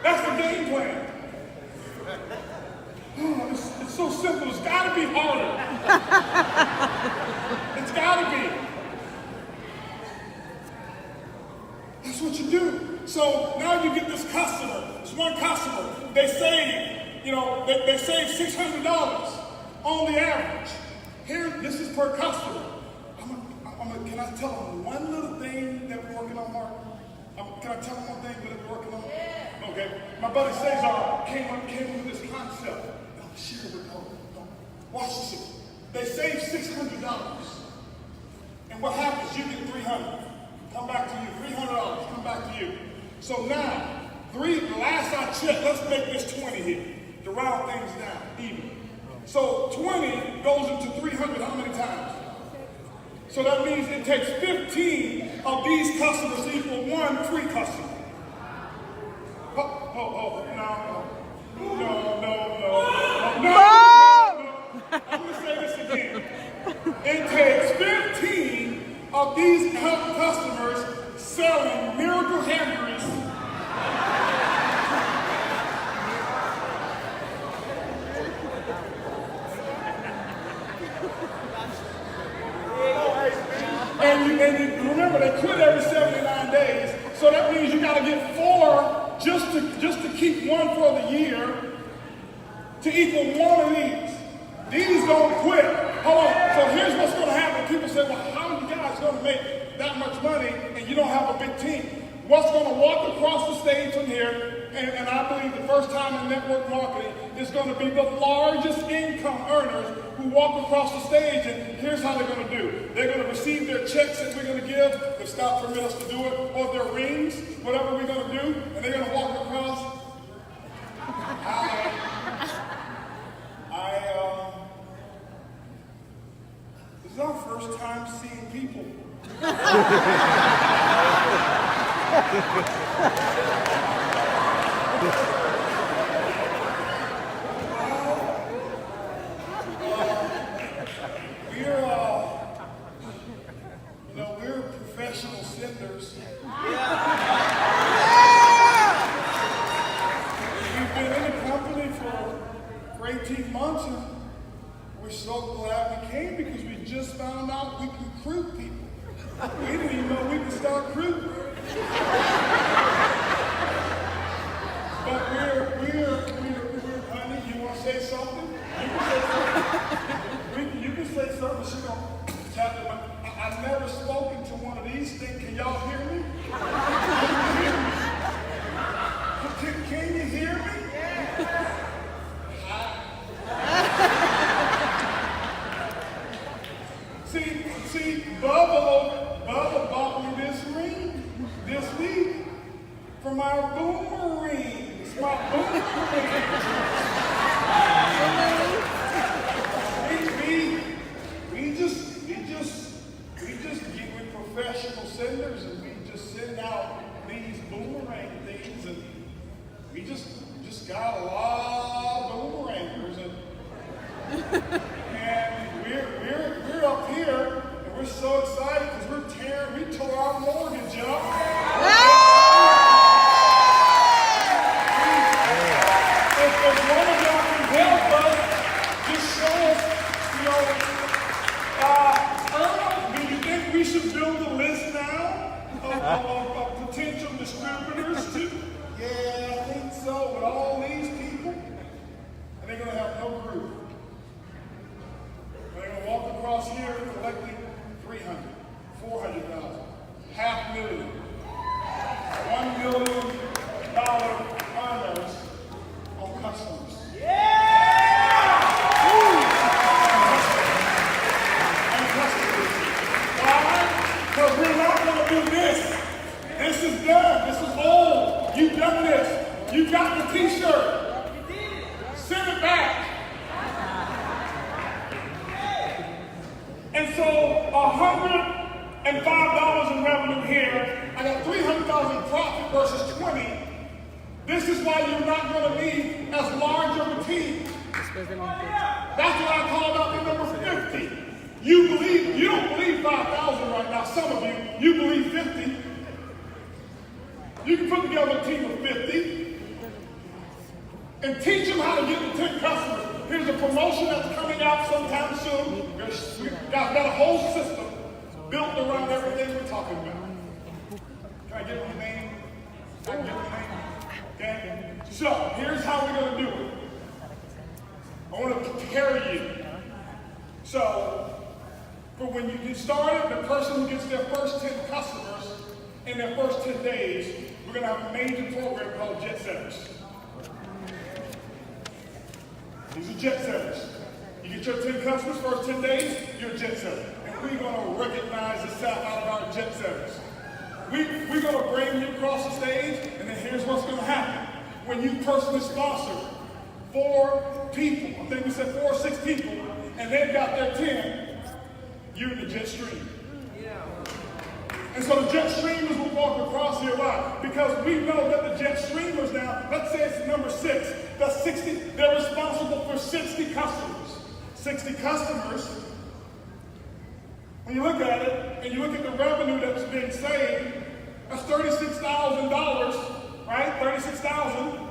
That's the game plan. Oh, it's so simple. It's got to be harder. It's got to be. That's what you do. So now you get this customer. It's one customer. They save, they save $600 on the average. Here, this is per customer. Can I tell them one little thing that we're working on, Mark? Can I tell them one thing that we're working on? Yeah. Okay. My buddy Cesar came up with this concept. I'm sure we're going. Watch this. They save $600. And what happens? You get $300. Come back to you. $300. Come back to you. So now, last I checked, let's make this 20 here to round things down, even. So 20 goes into 300 how many times? So that means it takes 15 of these customers to equal one free customer. No. I'm going to say this again. It takes 15 of of these customers selling miracle hamburgers. And you remember, they quit every 79 days, so that means you got to get 4 just to keep one for the year to equal one of these. These don't quit. Hold on. So here's what's going to happen. People say, well, how are you guys going to make that much money and you don't have a big team? What's going to walk across the stage from here, and I believe the first time in network marketing, is going to be the largest income earners who walk across the stage, and here's how they're going to do. They're going to receive their checks that we're going to give, if God permits us to do it, or their rings, whatever we're going to do, and they're going to walk across. This is our first time seeing people. We're professional senders. We've been in the company for 18 months, and we're so glad we came because we just found out we can recruit people. We didn't even know we could start recruiting. But we're honey, you want to say something? You can say something. She's going to tap them. I've never spoken to one of these things. Can y'all hear me? Can you hear me? See, Bubba bought me this ring this week for my boomerang. It's my boomerang. We're professional senders, and we just send out these boomerang things, and we just got a lot of boomerangers, and we're up here, and we're so excited because we tore our mortgage up. If one of y'all can help us, just show us, do you think we should build a list now of potential distributors too? Yeah, I think so, with all these people. And they're going to have no group. They're going to walk across here collecting 300, 400,000, $500,000, $1 million earners on customers. Because we're not going to do this. This is done. This is old. You've done this. You got the t-shirt. Send it back. And so $105 in revenue here. I got $300,000 profit versus 20. This is why you're not going to need as large of a team. That's why I called out the number 50. You don't believe 5,000 right now, some of you believe 50. You can put together a team of 50 and teach them how to get to 10 customers. Here's a promotion that's coming out sometime soon. We've got a whole system built around everything we're talking about. Can I get your name? Okay? So, here's how we're going to do it. I want to prepare you. So, for when you get started, the person who gets their first 10 customers in their first 10 days, we're going to have a major program called Jet Setters. These are Jet Setters. You get your 10 customers first 10 days, you're a Jet Setter. And we're going to recognize the South out of our Jet Setters. We're going to bring you across the stage, and then here's what's going to happen. When you personally sponsor 4 people, I think we said 4 or 6 people, and they've got their 10, you're in the jet stream. And so the jet streamers will walk across here. Why? Because we know that the jet streamers now, let's say it's number 6, that's 60, they're responsible for 60 customers. 60 customers. When you look at it, and you look at the revenue that's been saved, that's $36,000, right? $36,000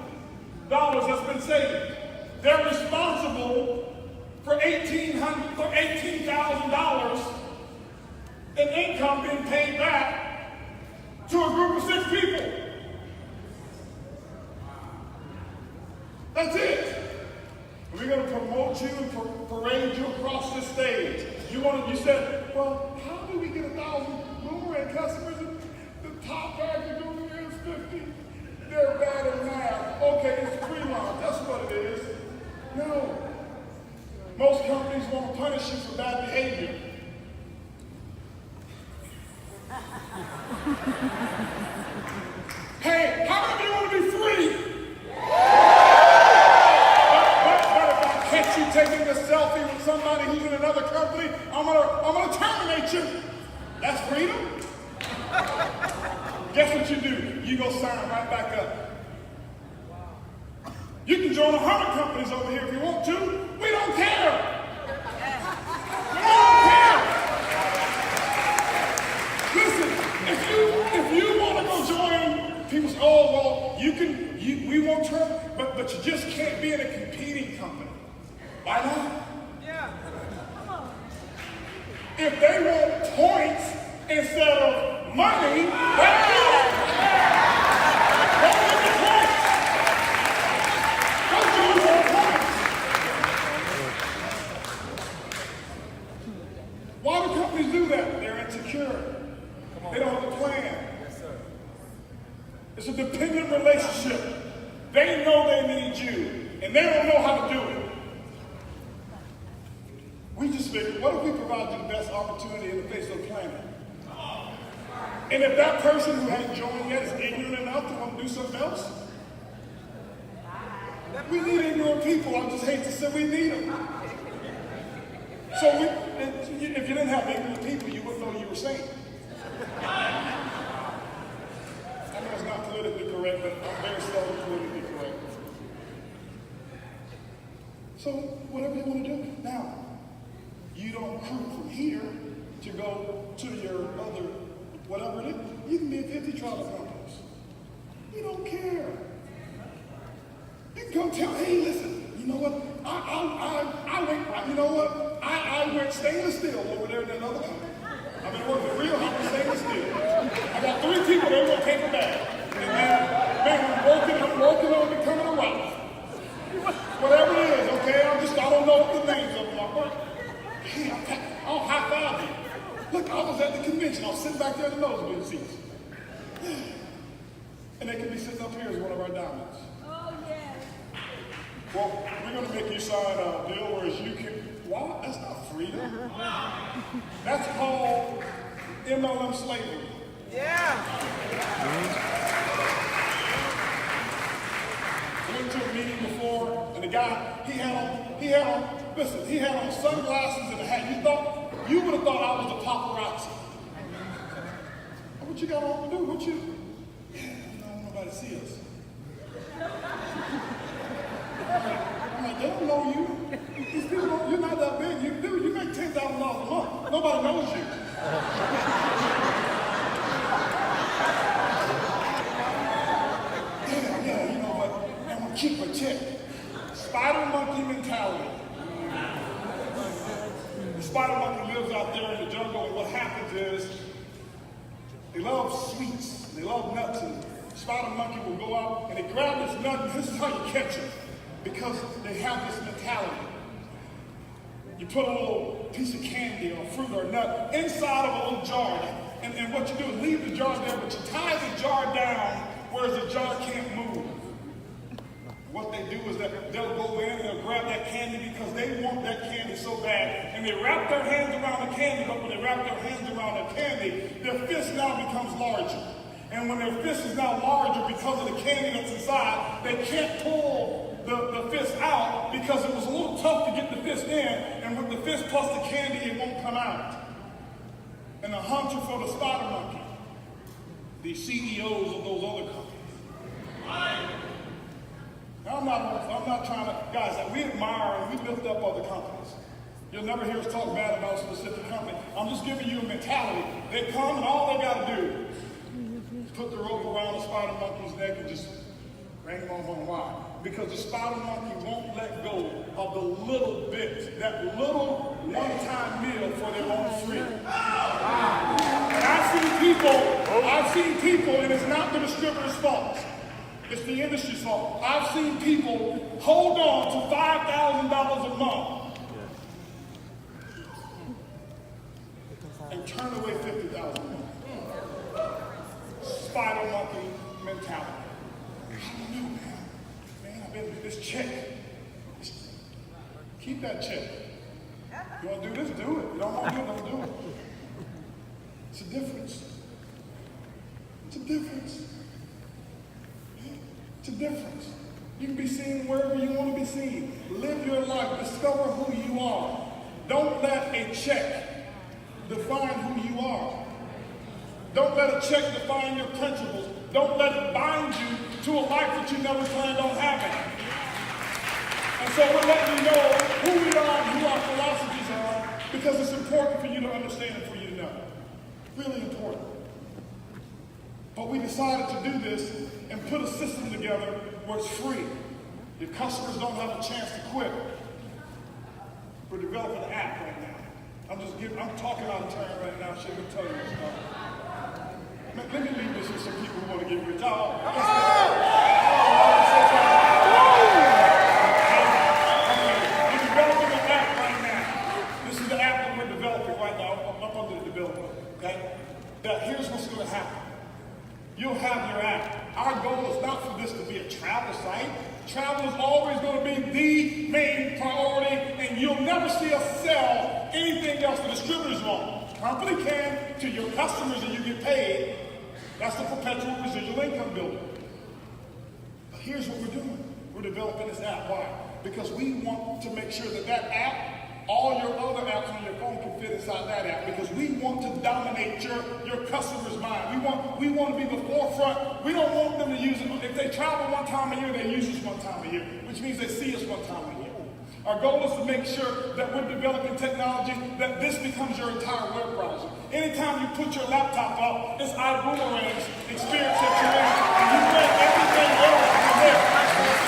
that's been saved. They're responsible for $18,000 in income being paid back to a group of 6 people. That's it. We're going to promote you and parade you across this stage. You said, well, how do we get 1,000 boomerang customers? And the top guys are doing is 50. They're bad at math. Okay, it's pre-launch. That's what it is. No. Most companies won't punish you for bad behavior. Hey, how many of you want to be free? But if I catch you taking a selfie with somebody who's in another company, I'm gonna terminate you. That's freedom? Guess what you do? You go sign right back up. You can join 100 companies over here if you want to. We don't care. We don't care. Listen, if you want to go join, people say, oh, well, we won't turn, but you just can't be in a competing company. Why not? Yeah. Come on. If they want points instead of money, that's it. Don't give me points. Don't do it for points. Why do companies do that? They're insecure. They don't have a plan. It's a dependent relationship. They know they need you, and they don't know how to do it. We just figured, what if we provide you the best opportunity in the face of the planet? And if that person who hasn't joined yet is ignorant enough to want to do something else, we need ignorant people. I just hate to say we need them. So if you didn't have ignorant people, you wouldn't know what you were saying. I know it's not politically correct, but I'm very seldom politically correct. So whatever you want to do. Now, you don't recruit from here to go to your other, whatever it is. You can be at 50 travel companies. We don't care. You can come tell, hey, listen, you know what? I went stainless steel over there in another company. I've been working real hard with stainless steel. I got 3 people that will take a bag. And man, I'm working on becoming a wife. Whatever it is, okay? I don't know what the names of them are. Hey, I'll high five you. Look, I was at the convention. I was sitting back there in the nosebleed seats. And they could be sitting up here as one of our diamonds. Oh, yeah. Well, we're going to make you sign a deal where you can, wow, that's not freedom. That's called MLM slavery. Yeah. I went to a meeting before, and the guy, he had on sunglasses and a hat. You would have thought I was a paparazzi. What you got on to do? Yeah, I don't want nobody to see us. I'm like, they don't know you. These people, you're not that big. You make $10,000 a month. Nobody knows you. Yeah, you know what? I'm gonna keep a check. Spider monkey mentality. The spider monkey lives out there in the jungle, and what happens is they love sweets, they love nuts, and the spider monkey will go out and they grab this nut, and this is how you catch it, because they have this mentality. You put a little piece of candy or fruit or nut inside of a little jar, and what you do is leave the jar there, but you tie the jar down whereas the jar can't move. What they do is that they'll go in and they'll grab that candy because they want that candy so bad. And they wrap their hands around the candy, but when they wrap their hands around the candy, their fist now becomes larger. And when their fist is now larger because of the candy that's inside, they can't pull the fist out because it was a little tough to get the fist in. And with the fist plus the candy, it won't come out. And the hunter for the spider monkey, the CEOs of those other companies. Now, I'm not trying to, guys, we admire and we lift up other companies. You'll never hear us talk bad about a specific company. I'm just giving you a mentality. They come and all they got to do is put the rope around the spider monkey's neck and just bring him on home. Why? Because the spider monkey won't let go of the little bits, that little one-time meal for their own freedom. And I've seen people, and it's not the distributor's fault. It's the industry's fault. I've seen people hold on to $5,000 a month and turn away $50,000 a month. Spider monkey mentality. I don't know, man. I've been this check. Keep that check. You want to do this? Do it. You don't want to do it? Don't do it. It's a difference. It's a difference. It's a difference. You can be seen wherever you want to be seen. Live your life. Discover who you are. Don't let a check define who you are. Don't let a check define your principles. Don't let it bind you to a life that you never planned on having. And so we're letting you know who we are and who our philosophies are, because it's important for you to understand and for you to know. Really important. But we decided to do this and put a system together where it's free. Your customers don't have a chance to quit. We're developing an app right now. I'm talking out of turn right now. I shouldn't tell you this stuff. Let me leave this with some people who want to get rich. We're developing an app right now. This is the app that we're developing right now. I'm up under the development. Okay? Now, here's what's going to happen. You'll have your app. Our goal is not for this to be a travel site. Travel is always going to be the main priority, and you'll never see us sell anything else the distributors want. Company can to your customers and you get paid. That's the perpetual residual income building. But here's what we're doing. We're developing this app. Why? Because we want to make sure that that app, all your other apps on your phone can fit inside that app, because we want to dominate your customer's mind. We want to be the forefront. We don't want them to use it. If they travel one time a year, they use us one time a year, which means they see us one time a year. Our goal is to make sure that we're developing technology that this becomes your entire web browser. Anytime you put your laptop up, it's Ibüümerang's experience that you're in, and you get everything else from there.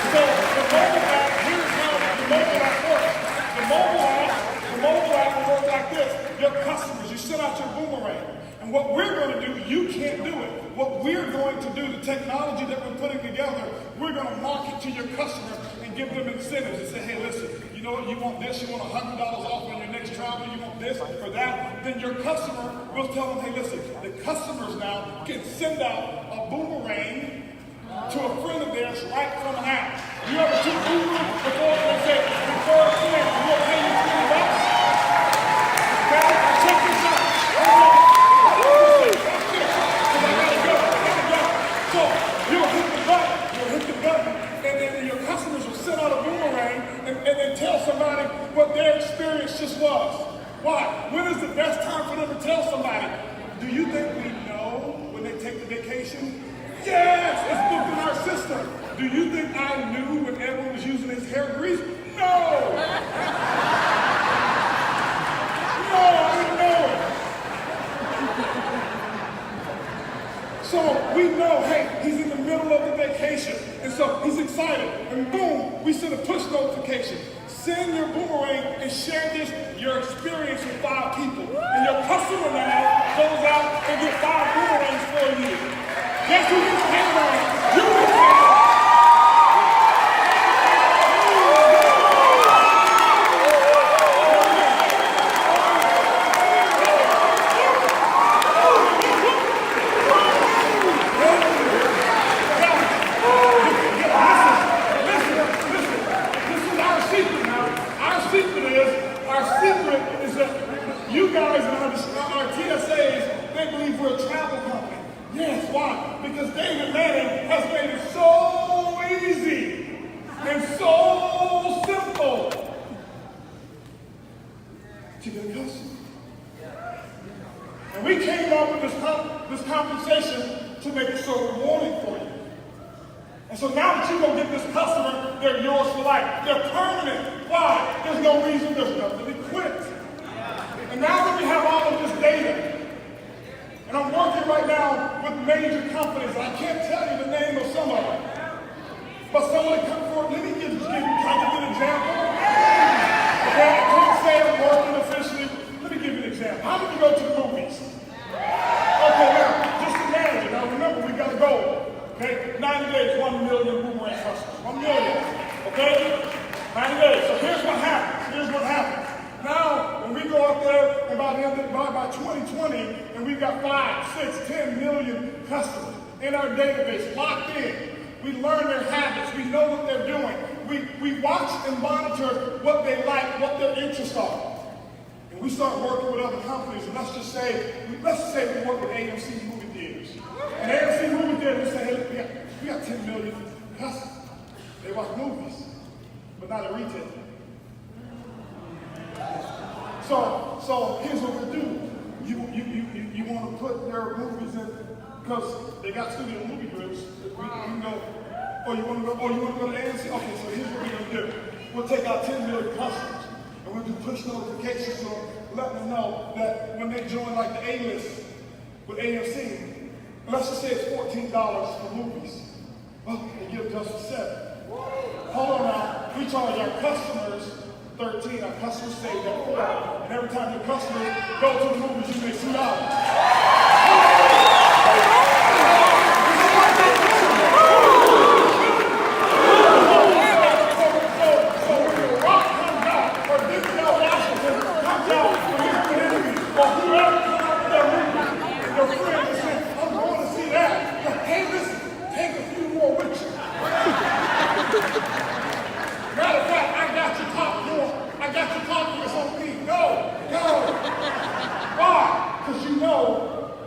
So the mobile app, here's how the mobile app works. The mobile app will work like this. Your customers, you send out your boomerang. And what we're going to do, you can't do it. What we're going to do, the technology that we're putting together, we're going to market to your customers and give them incentives and say, hey, listen, you know what, you want this, you want $100 off on your next travel, you want this or that, then your customer will tell them, hey, listen, the customers now can send out a boomerang to a friend of theirs right from an app. You ever took Uber before they say, before a friend, we'll pay you $20? Okay? Check this out. So you'll hit the button, and then your customers will send out a boomerang and then tell somebody what their experience just was. Why? When is the best time for them to tell somebody? Do you think we know when they take the vacation? Yes, it's booked in our system. Do you think I knew when everyone was using his hair grease? No! No, I didn't know it. So we know, hey, he's in the middle of the vacation, and so he's excited, and boom, we send a push notification. Send your boomerang and share your experience with 5 people. And your customer now goes out and gets 5 boomerangs for you. Guess who gets paid on it? You get paid. You guys and our TSAs, they believe we're a travel company. Yes, why? Because David Manning has made it so easy and so simple to get a customer. And we came up with this compensation to make it so rewarding for you. And so now that you're going to get this customer, they're yours for life. They're permanent. Why? There's no reason, there's nothing to quit. And now that we have all of this data, and I'm working right now with major companies, and I can't tell you the name of some of them, but someone come forward, let me give you an example. Okay, I can't say I'm working officially. Let me give you an example. How many go to the movies? Okay, now, just imagine. Now remember, we got a goal. Okay, 90 days, 1 million Boomerang customers. 1 million. Okay? 90 days. So here's what happens. Here's what happens. Now, when we go up there and by 2020, and we've got 5, 6, 10 million customers in our database, locked in. We learn their habits. We know what they're doing. We watch and monitor what they like, what their interests are. And we start working with other companies, and let's just say we work with AMC movie theaters. And AMC movie theaters say, hey, we got 10 million customers. They watch movies, but not at retail. So here's what we do. You want to put their movies in, because they got studio movie groups. You know, or you want to go to AMC. Okay, so here's what we're gonna do. We'll take out 10 million customers, and we'll do push notifications to them, let them know that when they join like the A-list with AMC, let's just say it's $14 for movies. Well, they give us $7. Hold on now. We charge our customers $13. Our customers save that $4. And every time your customers go to the movies, you make $2.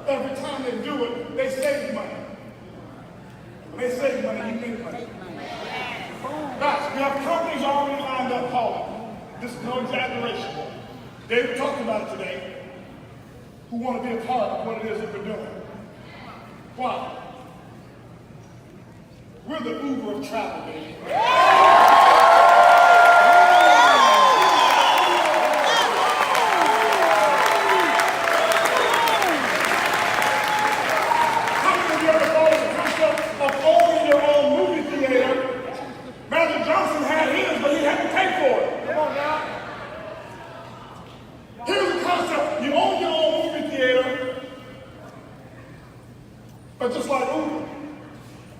Every time they do it, they save money. When they save money, you make money. Guys, we have companies already lined up calling. This is no exaggeration. David talked about it today, who want to be a part of what it is that we're doing. Why? We're the Uber of travel, baby. But just like Uber,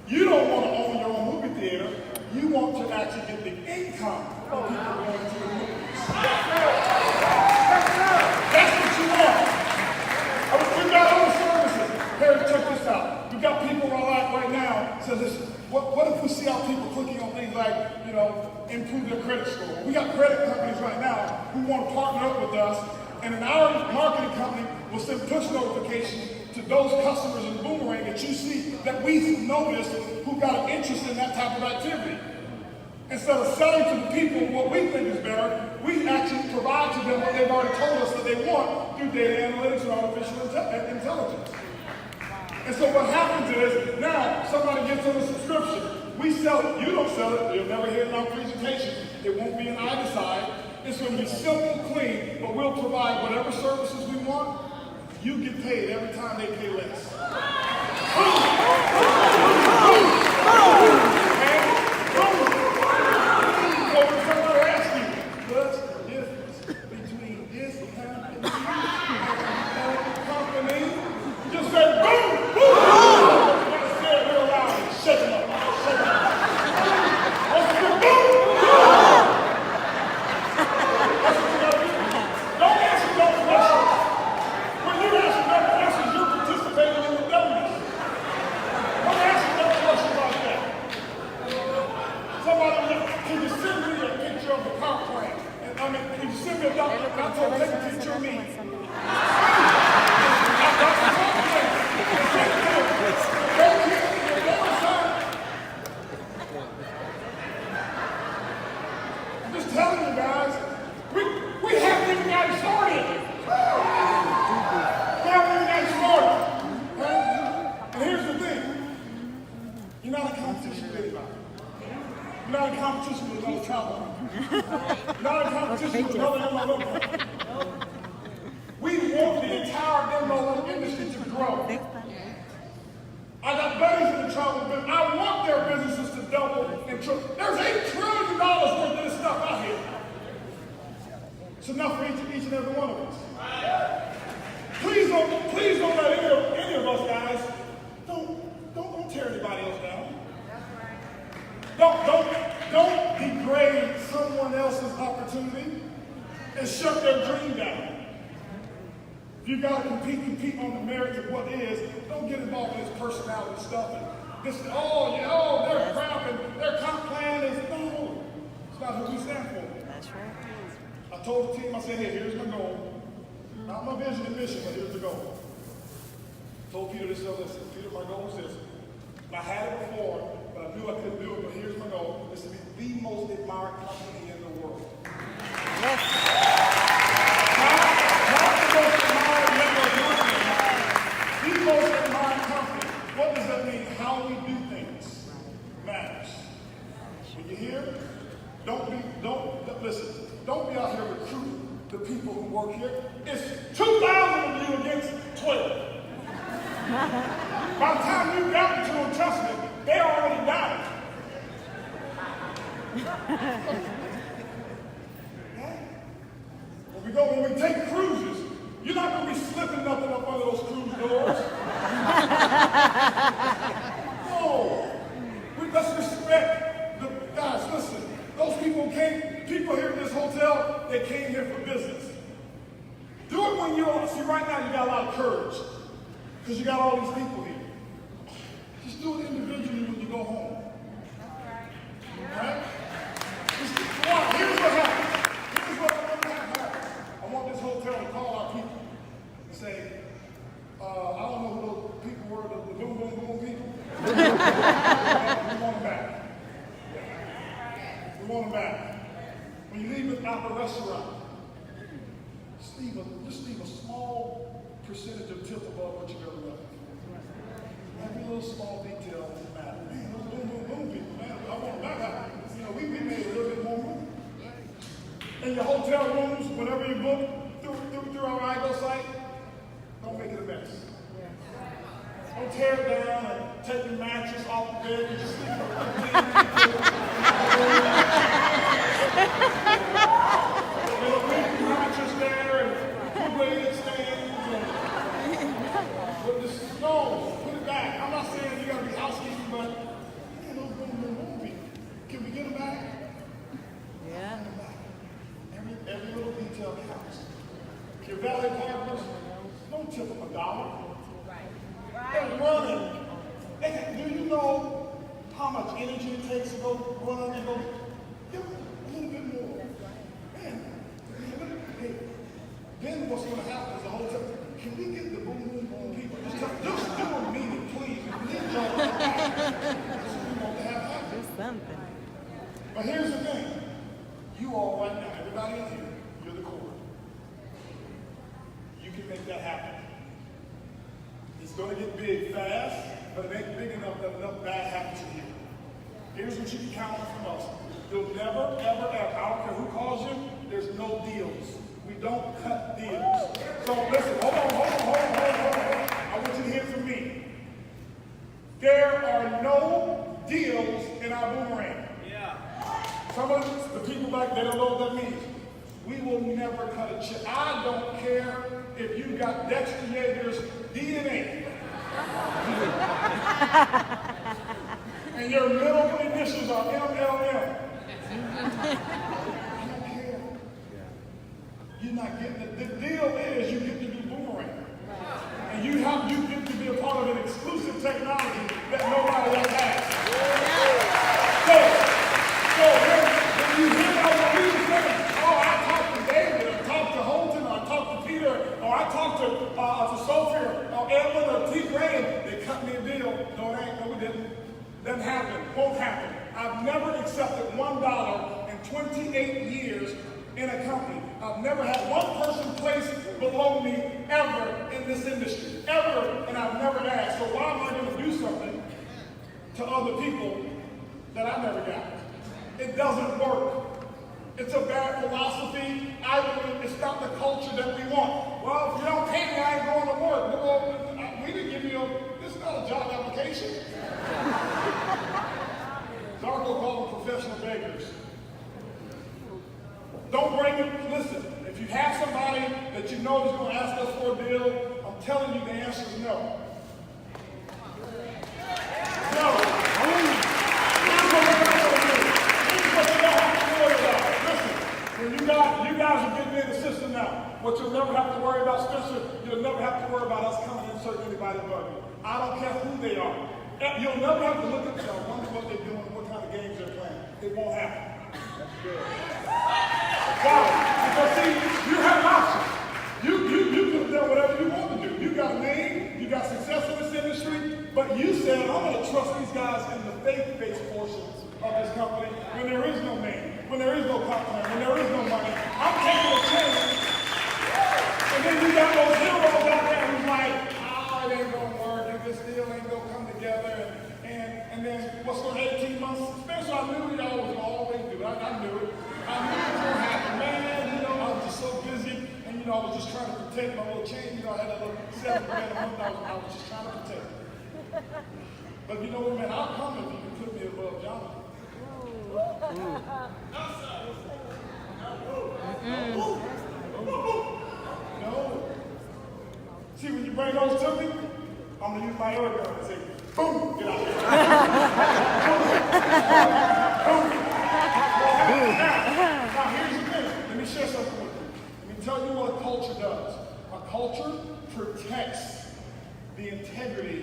you don't want to own your own movie theater. You want to actually get the income of people going to the movies. That's what you want. We've got other services. Here, check this out. We've got people right now say, listen, what if we see our people clicking on things like, improve their credit score? We got credit companies right now who want to partner up with us, and in our marketing company, we'll send push notifications to those customers in Boomerang that you see that we've noticed who got an interest in that type of activity. Instead of selling to the people what we think is better, we actually provide to them what they've already told us that they want through data analytics and artificial intelligence. And so what happens is, now somebody gets on a subscription. We sell it. You don't sell it. You'll never hear it in our presentation. It won't be an I decide. It's going to be simple, clean, but we'll provide whatever services we want. You get paid every time they pay less. So when somebody asks you, what's the difference between this company and that company? Just say, boom, boom. You got to say it real loud and shake them up. Shake them up. What's the boom, boom? That's what you got to do. Don't answer no questions. When you answer no questions, you're participating in the dumbness. grow. I got buddies in the travel business. I want their businesses to double and triple. There's $8 trillion worth of this stuff out here. It's enough for each and every one of us. Please don't let any of us guys, don't tear anybody else down. Don't degrade someone else's opportunity and shut their dream down. If you gotta compete on the merits of what is, don't get involved in this personality stuff and this, they're crap and their comp plan is, no, it's not who we stand for. That's right. I told the team, I said, hey, here's my goal. Not my vision and mission, but here's the goal. I told Peter this, listen, Peter, my goal is this. I had it before, but I knew I couldn't do it, but here's my goal. It's to be the most admired company in the world. Yes. Not the most admired network company. The most admired company. What does that mean? How we do things matters. When you hear, don't be out here recruiting the people who work here. It's 2,000 of you against 12. By the time you got to them, trust me, they already died. When we take cruises, you're not going to be slipping nothing up under those cruise doors. No. Let's respect the guys. Listen, those people here in this hotel, they came here for business. Do it when see right now you got a lot of courage. Because you got all these people here. Just do it individually when you go home. Alright? Here's what happens. Here's what happens. I want this hotel to call our people and say, I don't know who those people were, the boom, boom, boom people. We want them back. We want them back. When you leave out the restaurant, just leave a small percentage of tip above what you ever left. Every little small detail matters. Man, those boom, boom, boom people, man, I want them back. We made a little bit more money. In your hotel rooms, whenever you book through our IGO site, don't make it a mess. Don't tear it down and take the mattress off the bed and just leave the mattress there and put weighted stands and put the snow, put it back. I'm not saying you gotta be housekeeping, but those boom, people. Can we get them back? Yeah. Every little detail counts. If you're valet partners, don't tip them $1. They're running. Do you know how much energy it takes to go run and go? Give them a little bit more. Man, hey, then what's going to happen is the whole time, can we get the boom, boom, boom people? Just do a meeting, please. Leave y'all back. This is what we want to have happen. Do something. But here's the thing. You all right now, everybody in here, you're the core. You can make that happen. It's going to get big fast, but it ain't big enough that enough bad happens in here. Here's what you can count on from us. You'll never, ever, ever, I don't care who calls you, there's no deals. We don't cut deals. So listen, hold on. I want you to hear from me. There are no deals in our boomerang. Some of the people back there don't know what that means. We will never cut a check. I don't care if you got Dexter Yeager's DNA. And your middle initials are MLM. I don't care. You're not getting it. The deal is you get to do boomerang. And you get to be a part of an exclusive technology that nobody else has. So when you hear about people saying, I talked to David, I talked to Holton, or I talked to Peter, or I talked to Sophia, or Earlene, or T. Graham, they cut me a deal. No, it ain't. No, we didn't. Doesn't happen. Won't happen. I've never accepted $1 in 28 years in a company. I've never had one person placed below me ever in this industry. Ever. And I've never asked. So why am I going to do something to other people that I never got? It doesn't work. It's a bad philosophy. It's not the culture that we want. Well, if you don't pay me, I ain't going to work. Well, we feel this is not a job application. Darko called them professional beggars. Don't bring it. Listen, if you have somebody that you know is going to ask us for a deal, I'm telling you the answer is no. No. Here's what we're not going to do. Here's what you don't have to worry about. Listen, when you guys are getting in the system now, what you'll never have to worry about, Spencer, you'll never have to worry about us coming and inserting anybody above you. I don't care who they are. You'll never have to look at them, wonder what they're doing, what kind of games they're playing. It won't happen. That's good. Why? Because see, you have options. You could have done whatever you want to do. You got a name, you got success in this industry, but you said, I'm going to trust these guys in the faith-based portions of this company when there is no name, when there is no compliment, when there is no money. I'm taking a chance. And then you got those heroes out there who's like, oh, it ain't going to work, and this deal ain't going to come together, and then what's going 18 months? Spencer, I knew y'all was going to always do it. I knew it. I knew it was going to happen. Man, I was just so busy, and I was just trying to protect my little chain. I had a little $7 grand a month. I was just trying to protect it. But you know what, man? I'll come if you can put me above Jonathan. No. See, when you bring those to me, I'm going to use my air gun and say, boom, get out there. Boom. Now, here's the thing. Let me share something with you. Let me tell you what a culture does. A culture protects the integrity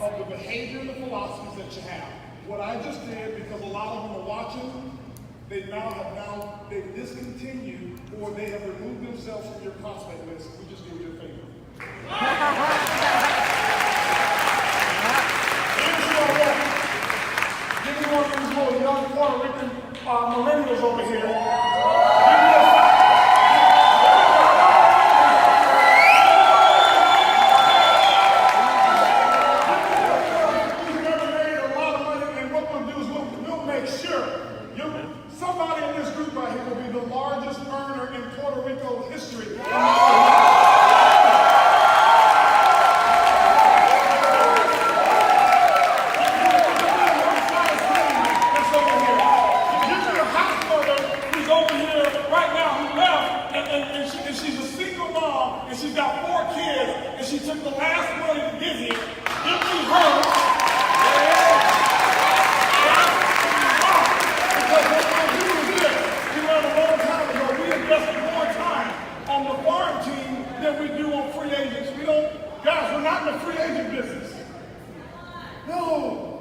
of the behavior and the philosophies that you have. What I just did, because a lot of them are watching, they've discontinued or they have removed themselves from your prospect list. We just did you a favor. Give me one of these little young Puerto Rican millennials over here. Somebody in this group right here will be the largest earner in Puerto Rico history. And she's a single mom, and she's got 4 kids, and she took the last money to get here. Give me her. Than we do on free agents. Guys, we're not in the free agent business. No.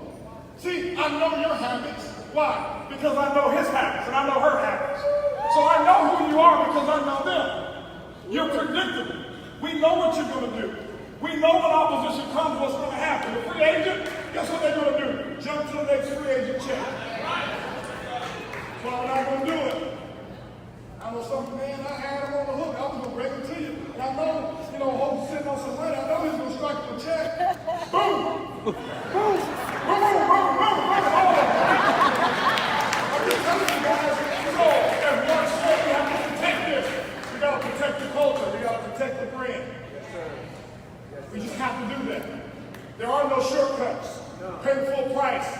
See, I know your habits. Why? Because I know his habits and I know her habits. So I know who you are because I know them. You're predictable. We know what you're going to do. We know when opposition comes, what's going to happen. The free agent, guess what they're going to do? Jump to the next free agent check. So we're not going to do it. I know something, man, I had him on the hook. I was going to break it to you. And I know, Holton sitting on some money. I know he's going to strike you a check. Boom! Boom! Boom, boom, boom, boom, boom, boom. I'm just telling you guys, as one said, we have to protect this. We got to protect the culture. We got to protect the brand. Yes, sir. We just have to do that. There are no shortcuts. Pay full price.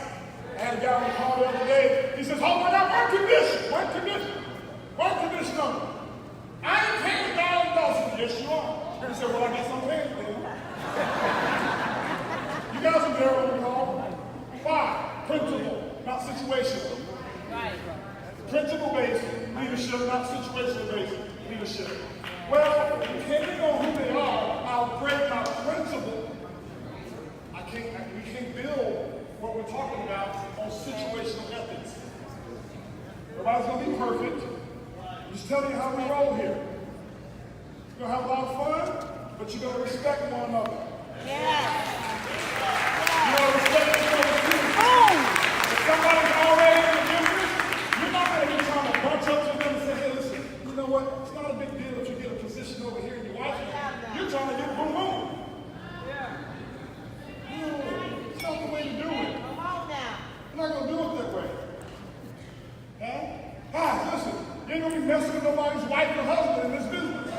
I had a guy on the call the other day. He says, oh, I got one condition. One condition. One condition number. I ain't paying $1,000. Yes, you are. He said, well, I guess I'm paying for it. You guys are there on the call. Why? Principle, not situational. Right. Principle-based leadership, not situational-based leadership. Well, depending on who they are, I'll break my principle. We can't build what we're talking about on situational ethics. Everybody's going to be perfect. Just telling you how we roll here. You're going to have a lot of fun, but you're going to respect one another. Yeah. You're going to respect each other's feelings. If somebody's already in the business, you're not going to be trying to bunch up to them and say, hey, listen, you know what? It's not a big deal if you get a position over here and you watch it. You're trying to get boom boom. Yeah. No, it's not the way to do it. Come on now. You're not going to do it that way. Huh? Listen, you ain't going to be messing with nobody's wife or husband in this business.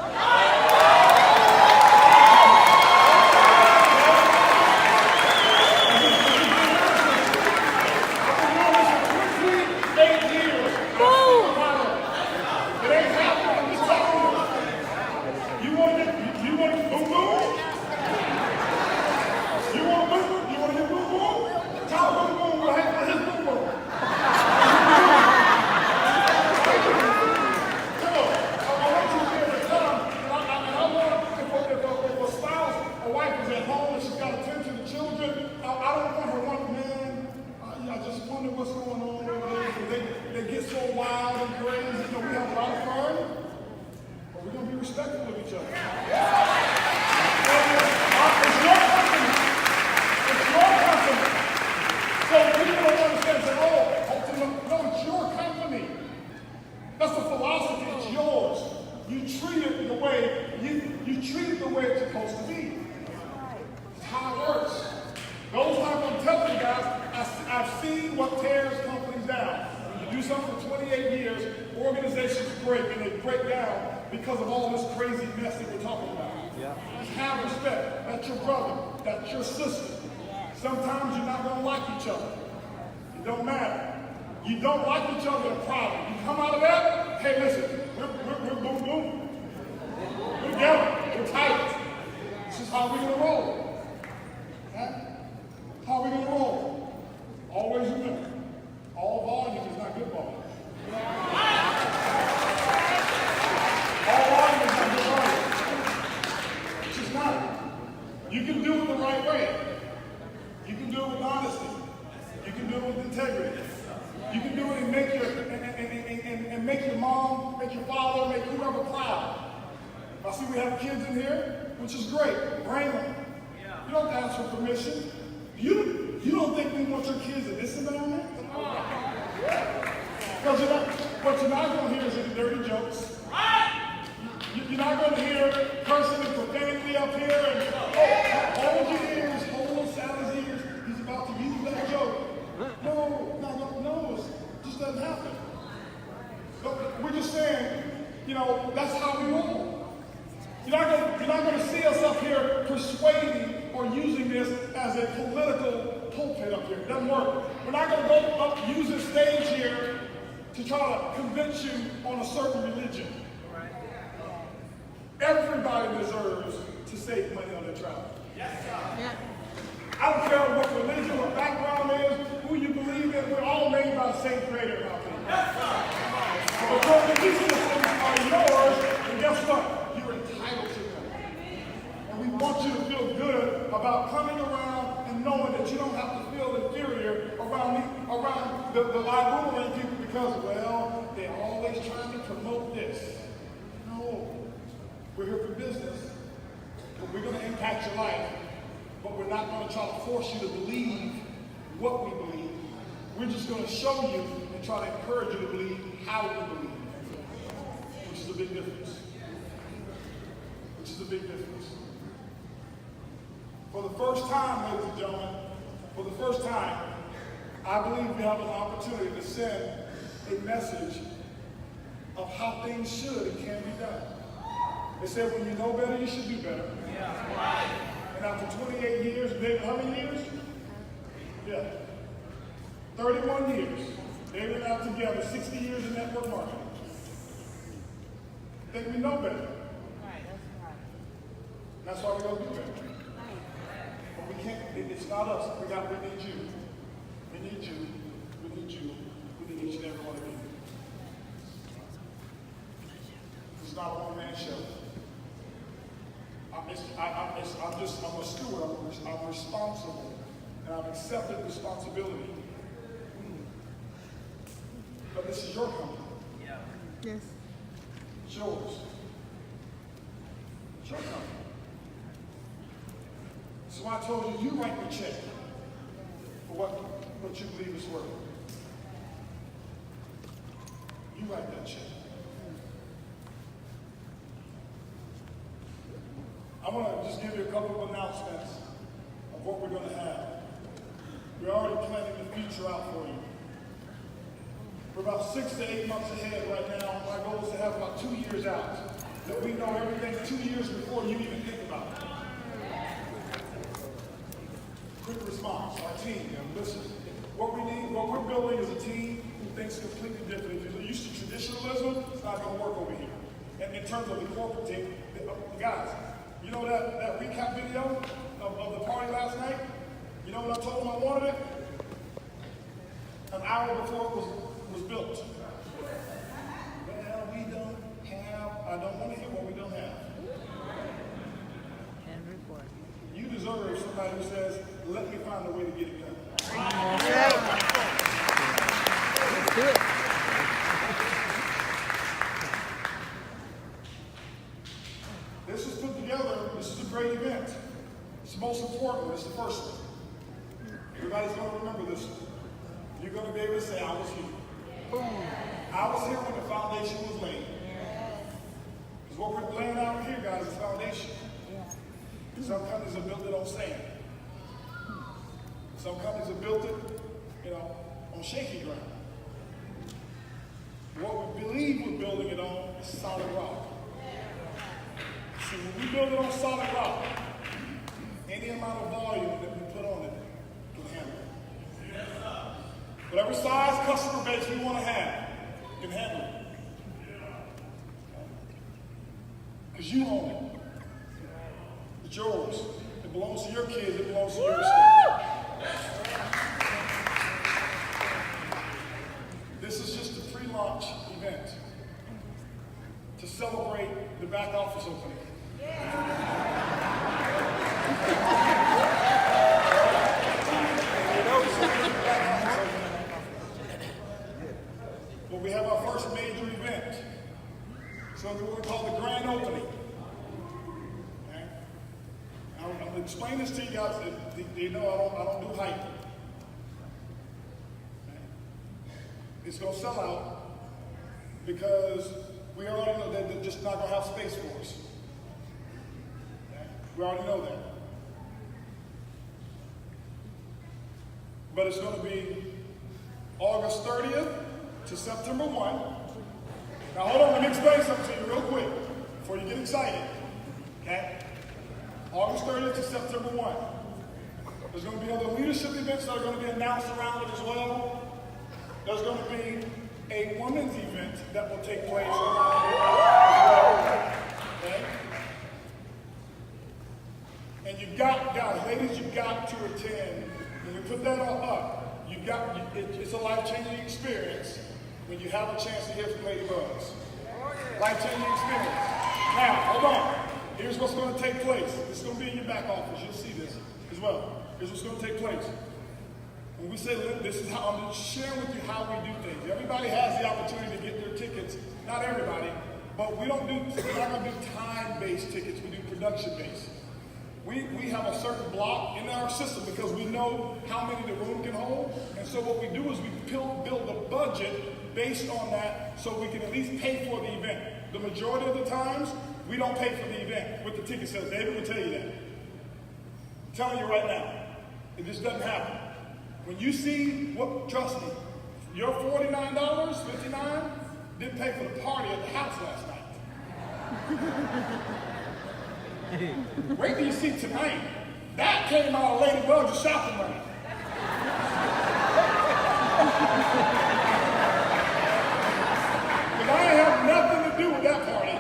way it's supposed to be. It's how it works. Those times I'm telling you guys, I've seen what tears companies down. When you do something for 28 years, organizations break, and they break down because of all this crazy mess that we're talking about. Yeah. Just have respect. That's your brother. That's your sister. Sometimes you're not going to like each other. It don't matter. You don't like each other, a problem. You come out of that, hey, listen, we're boom, boom. We're together. We're tight. This is how we're going to roll. Okay? How are we going to roll? Always remember, all volume is not good volume. All volume is not good volume. It's just not. You can do it the right way. You can do it with honesty. You can do it with integrity. You can do it and make your mom, make your father, make whoever proud. I see we have kids in here, which is great. Bring them. You don't have to ask for permission. You don't think we want your kids in this environment? Because what you're not going to hear is any dirty jokes. You're not going to hear cursing and profanity up here. And hold your ears, hold Sally's ears. He's about to use that joke. No, it just doesn't happen. But we're just saying, that's how we roll. You're not going to see us up here persuading or using this as a political pulpit up here. It doesn't work. We're not going to go up, use this stage here to try to convince you on a certain religion. Everybody deserves to save money on their travel. Yes, sir. Yeah. I don't care what religion or background is, who you believe in, we're all made by the same creator in our opinion. Yes, sir. But these systems are yours, and guess what? You're entitled to them. And we want you to feel good about coming around and knowing that you don't have to feel inferior around the Ibüümerang people because, well, they're always trying to promote this. No. We're here for business, but we're going to impact your life, but we're not going to try to force you to believe what we believe. We're just going to show you and try to encourage you to believe how we believe, which is a big difference. Which is a big difference. For the first time, ladies and gentlemen, for the first time, I believe we have an opportunity to send a message of how things should and can be done. They said when you know better, you should do better. Yeah. And after 28 years, David, how many years? Yeah. 31 years. David and I together, 60 years in network marketing. I think we know better. Right, that's right. That's why we're going to do better. But we can't, it's not us. We need you. We need you. We need you. We need each and every one of you. It's not a one-man show. I'm a steward. I'm responsible, and I've accepted responsibility. But this is your company. Yeah. Yes. It's yours. It's your company. So I told you, you write the check for what you believe is worth. You write that check. I want to just give you a couple of announcements of what we're going to have. We're already planning the future out for you. We're about 6 to 8 months ahead right now. My goal is to have about 2 years out, that we know everything 2 years before you even think about it. Quick response, our team. Listen, what we're building is a team who thinks completely different. If you're used to traditionalism, it's not going to work over here. And in terms of the corporate team, guys, you know that recap video of the party last night? You know what I told them I wanted it? An hour before it was built. Well, I don't want to hear what we don't have. And report. You deserve somebody who says, let me find a way to get it done. That's right. Let's do it. This is put together. This is a great event. It's the most important. It's the first one. Everybody's going to remember this one. You're going to be able to say, I was here. I was here when the foundation was laid. Because what we're laying out here, guys, is foundation. Some companies have built it on sand. Some companies have built it, on shaky ground. What we believe we're building it on is solid rock. So when we build it on solid rock, any amount of volume that we put on it can handle it. Whatever size customer base we want to have can handle it. Because you own it. It's yours. It belongs to your kids. It belongs to your estate. This is just a pre-launch event to celebrate the back office opening. But we have our first major event. So it's what we call the grand opening. Okay? I'm going to explain this to you guys. You know I don't do hype. Okay? It's going to sell out because we already know that they're just not going to have space for us. Okay? We already know that. But it's going to be August 30th to September 1. Now hold on, let me explain something to you real quick before you get excited. Okay? August 30th to September 1. There's going to be other leadership events that are going to be announced around it as well. There's going to be a women's event that will take place around it as well. Okay? And you've got, guys, ladies, you've got to attend. When we put that all up, it's a life-changing experience when you have a chance to hear from Lady Buzz. Life-changing experience. Now, hold on. Here's what's going to take place. This is going to be in your back office. You'll see this as well. Here's what's going to take place. When we say, this is how, I'm just sharing with you how we do things. Everybody has the opportunity to get their tickets. Not everybody, but we're not going to do time-based tickets. We do production-based. We have a certain block in our system because we know how many the room can hold. And so what we do is we build a budget based on that so we can at least pay for the event. The majority of the times, we don't pay for the event with the ticket sales. David will tell you that. I'm telling you right now, it just doesn't happen. When you see trust me, your $49, $59, didn't pay for the party at the house last night. Wait till you see tonight. That came out of Lady Bug's shopping money. Because I have nothing to do with that party.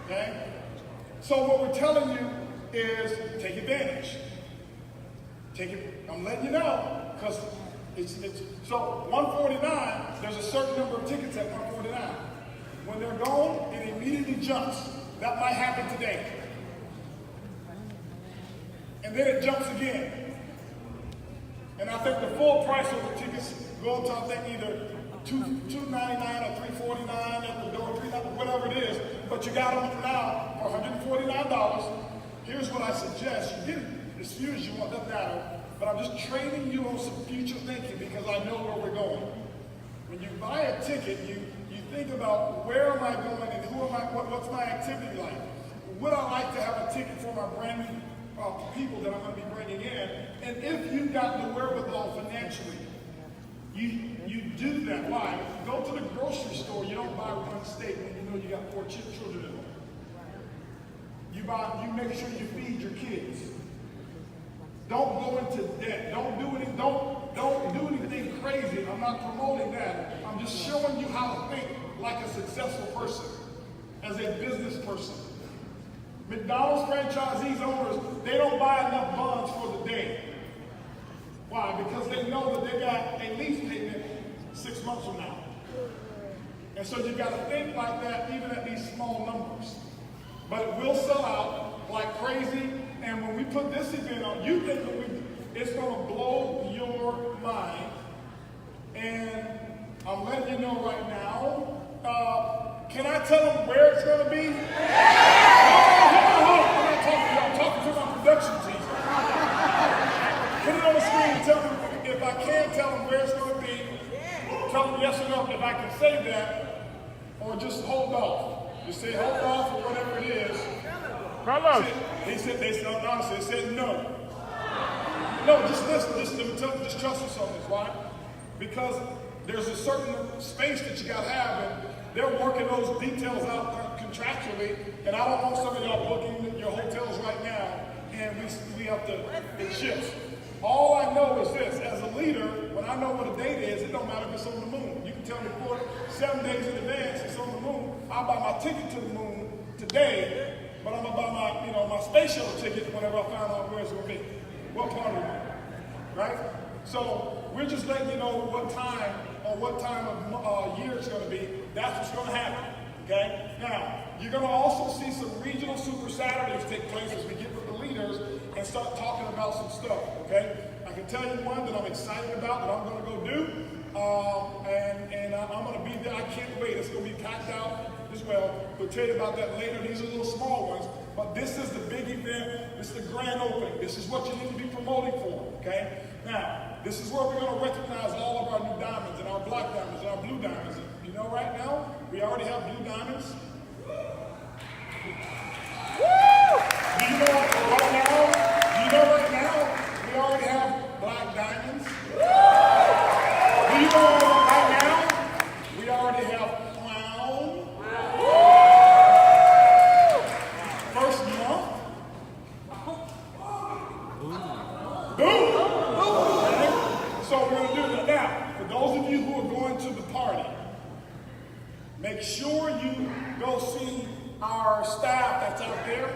Okay? So what we're telling you is take advantage. Take it. I'm letting you know because it's so $149. There's a certain number of tickets at $149. When they're gone, it immediately jumps. That might happen today. And then it jumps again. And I think the full price of the tickets go up to, I think, either $299 or $349 at the door, $399, whatever it is. But you got them now for $149. Here's what I suggest. You get as few as you want, doesn't matter. But I'm just training you on some future thinking because I know where we're going. When you buy a ticket, you think about where am I going and who am I, what's my activity like? Would I like to have a ticket for my brand new people that I'm going to be bringing in? And if you've got the wherewithal financially, you do that. Why? If you go to the grocery store, you don't buy one steak when you know you got 4 children at home. You make sure you feed your kids. Don't go into debt. Don't do anything crazy. I'm not promoting that. I'm just showing you how to think like a successful person, as a business person. McDonald's franchisees owners, they don't buy enough buns for the day. Why? Because they know that they got a lease payment 6 months from now. And so you got to think like that even at these small numbers. But it will sell out like crazy. And when we put this event on, you think it's going to blow your mind. And I'm letting you know right now. Can I tell them where it's going to be? Hold on. I'm not talking to you. I'm talking to my production team. Put it on the screen and tell them if I can tell them where it's going to be. Tell them yes or no if I can say that, or just hold off. Just say hold off or whatever it is. Carlos. He said, they said, honestly, they said no. No, just listen, just trust us on this. Why? Because there's a certain space that you got to have, and they're working those details out contractually, and I don't want some of y'all booking your hotels right now, and we have to, it shifts. All I know is this, as a leader, when I know what a date is, it don't matter if it's on the moon. You can tell me 7 days in advance it's on the moon. I'll buy my ticket to the moon today, but I'm gonna buy my space shuttle ticket whenever I find out where it's gonna be. What part of the moon, right? So we're just letting you know what time of year it's gonna be. That's what's gonna happen, okay? Now, you're gonna also see some regional Super Saturdays take place as we get with the leaders and start talking about some stuff, okay? I can tell you one that I'm excited about that I'm gonna go do, and I'm gonna be there. I can't wait. It's gonna be packed out as well. We'll tell you about that later. These are little small ones, but this is the big event. This is the grand opening. This is what you need to be promoting for, okay? Now, this is where we're gonna recognize all of our new diamonds and our black diamonds and our blue diamonds. And you know, right now, we already have blue diamonds. Do you know right now, we already have black diamonds? Do you know right now, we already have clown? First month? Boom! Okay. So we're going to do that. Now, for those of you who are going to the party, make sure you go see our staff that's out there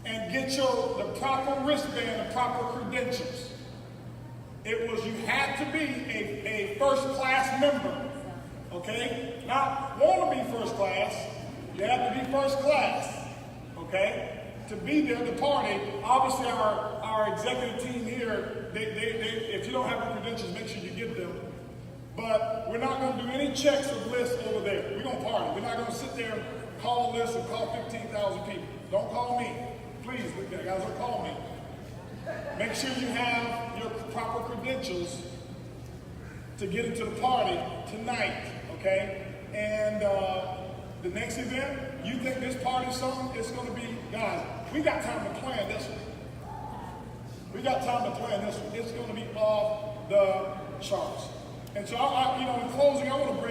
and get the proper wristband, the proper credentials. You had to be a first class member, okay? Not want to be first class, you have to be first class, okay? To be there at the party. Obviously our executive team here, they if you don't have the credentials, make sure you get them. But we're not going to do any checks of lists over there. We're going to party. We're not going to sit there and call lists and call 15,000 people. Don't call me. Please, guys, don't call me. Make sure you have your proper credentials to get into the party tonight, okay? And the next event, you think this party something, it's going to be, guys, we got time to plan this one. We got time to plan this one. It's going to be off the charts. And so, in closing, I want to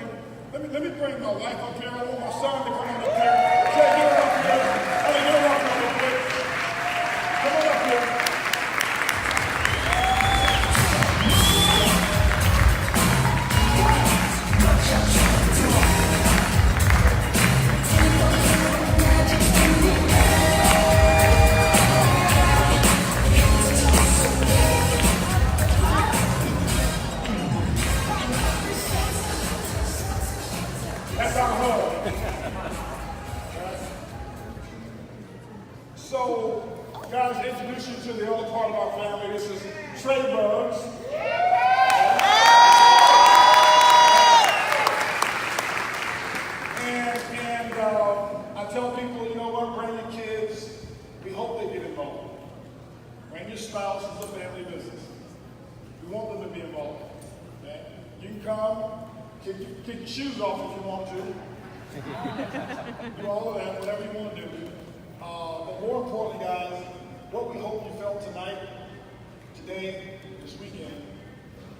let me bring my wife up here. I want my son to come on up here. Get him up here. Get him up here real quick. Come on up here. That's our home. So, guys, introduce you to the other part of our family. This is Trey Bugs. And I tell people, you know what, bring your kids. We hope they get involved. Bring your spouse. It's a family business. We want them to be involved. Okay? You can come. Kick your shoes off if you want to. Do all of that, whatever you want to do. But more importantly, guys, what we hope you felt tonight, today, this weekend,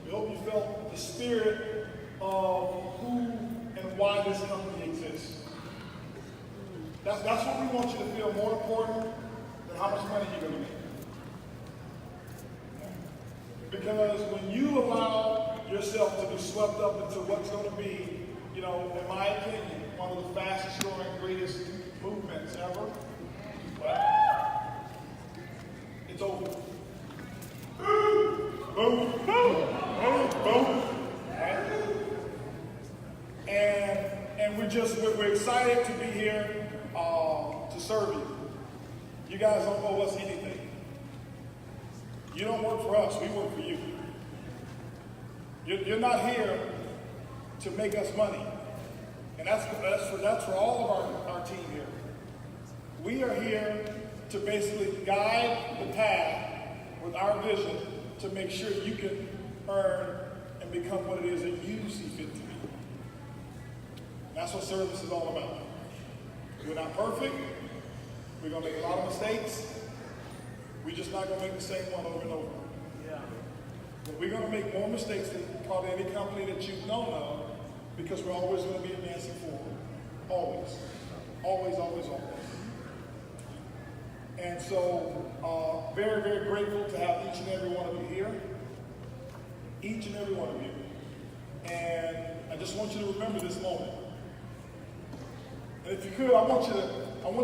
we hope you felt the spirit of who and why this company exists. That's what we want you to feel more important than how much money you're going to make. Because when you allow yourself to be swept up into what's going to be, in my opinion, one of the fastest growing, greatest movements ever, it's over. Boom, boom, boom, boom. Right? And we're excited to be here to serve you. You guys don't owe us anything. You don't work for us, we work for you. You're not here to make us money. And that's for all of our team here. We are here to basically guide the path with our vision to make sure you can earn and become what it is that you see fit to be. That's what service is all about. We're not perfect, We're going to make a lot of mistakes. We're just not going to make the same one over and over. But we're going to make more mistakes than probably any company that you've known of because we're always going to be advancing forward. Always. Always, always, always. And so, very, very grateful to have each and every one of you here. Each and every one of you. And I just want you to remember this moment. And if you could, I want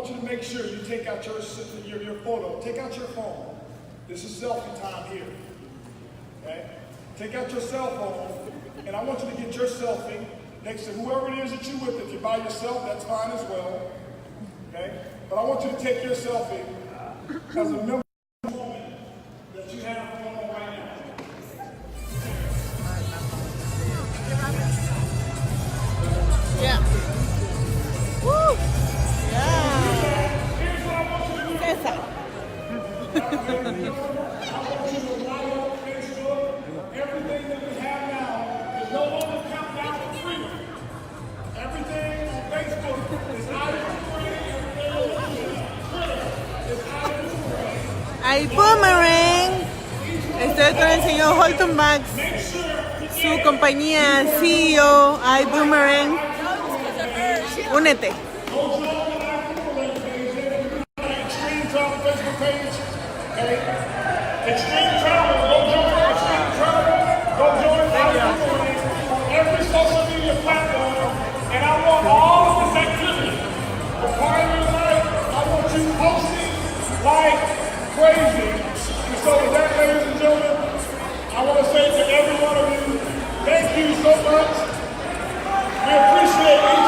you to make sure you take out your photo. Take out your phone. This is selfie time here. Okay? Take out your cell phone, and I want you to get your selfie next to whoever it is that you're with. If you're by yourself, that's fine as well. Okay? But I want you to take your selfie as a member of the moment that you have going on right now. Yeah. Woo! Yeah. Here's what I want you to do. César. I want you to write on Facebook everything that we have now is no longer countdown for freedom. Everything on Facebook is either free, everything on Twitter is either free. Ibüümerang. Estoy con el señor Holton Max, su compañía CEO, Ibüümerang. Únete. Go join the MLM page. Extreme Travel Facebook page. Okay? Extreme Travel. Go join Extreme Travel. Go join Ibüümerang on every social media platform. And I want all of this activity. The part of your life, I want you posting like crazy. And so with that, ladies and gentlemen, I want to say to every one of you, thank you so much. We appreciate each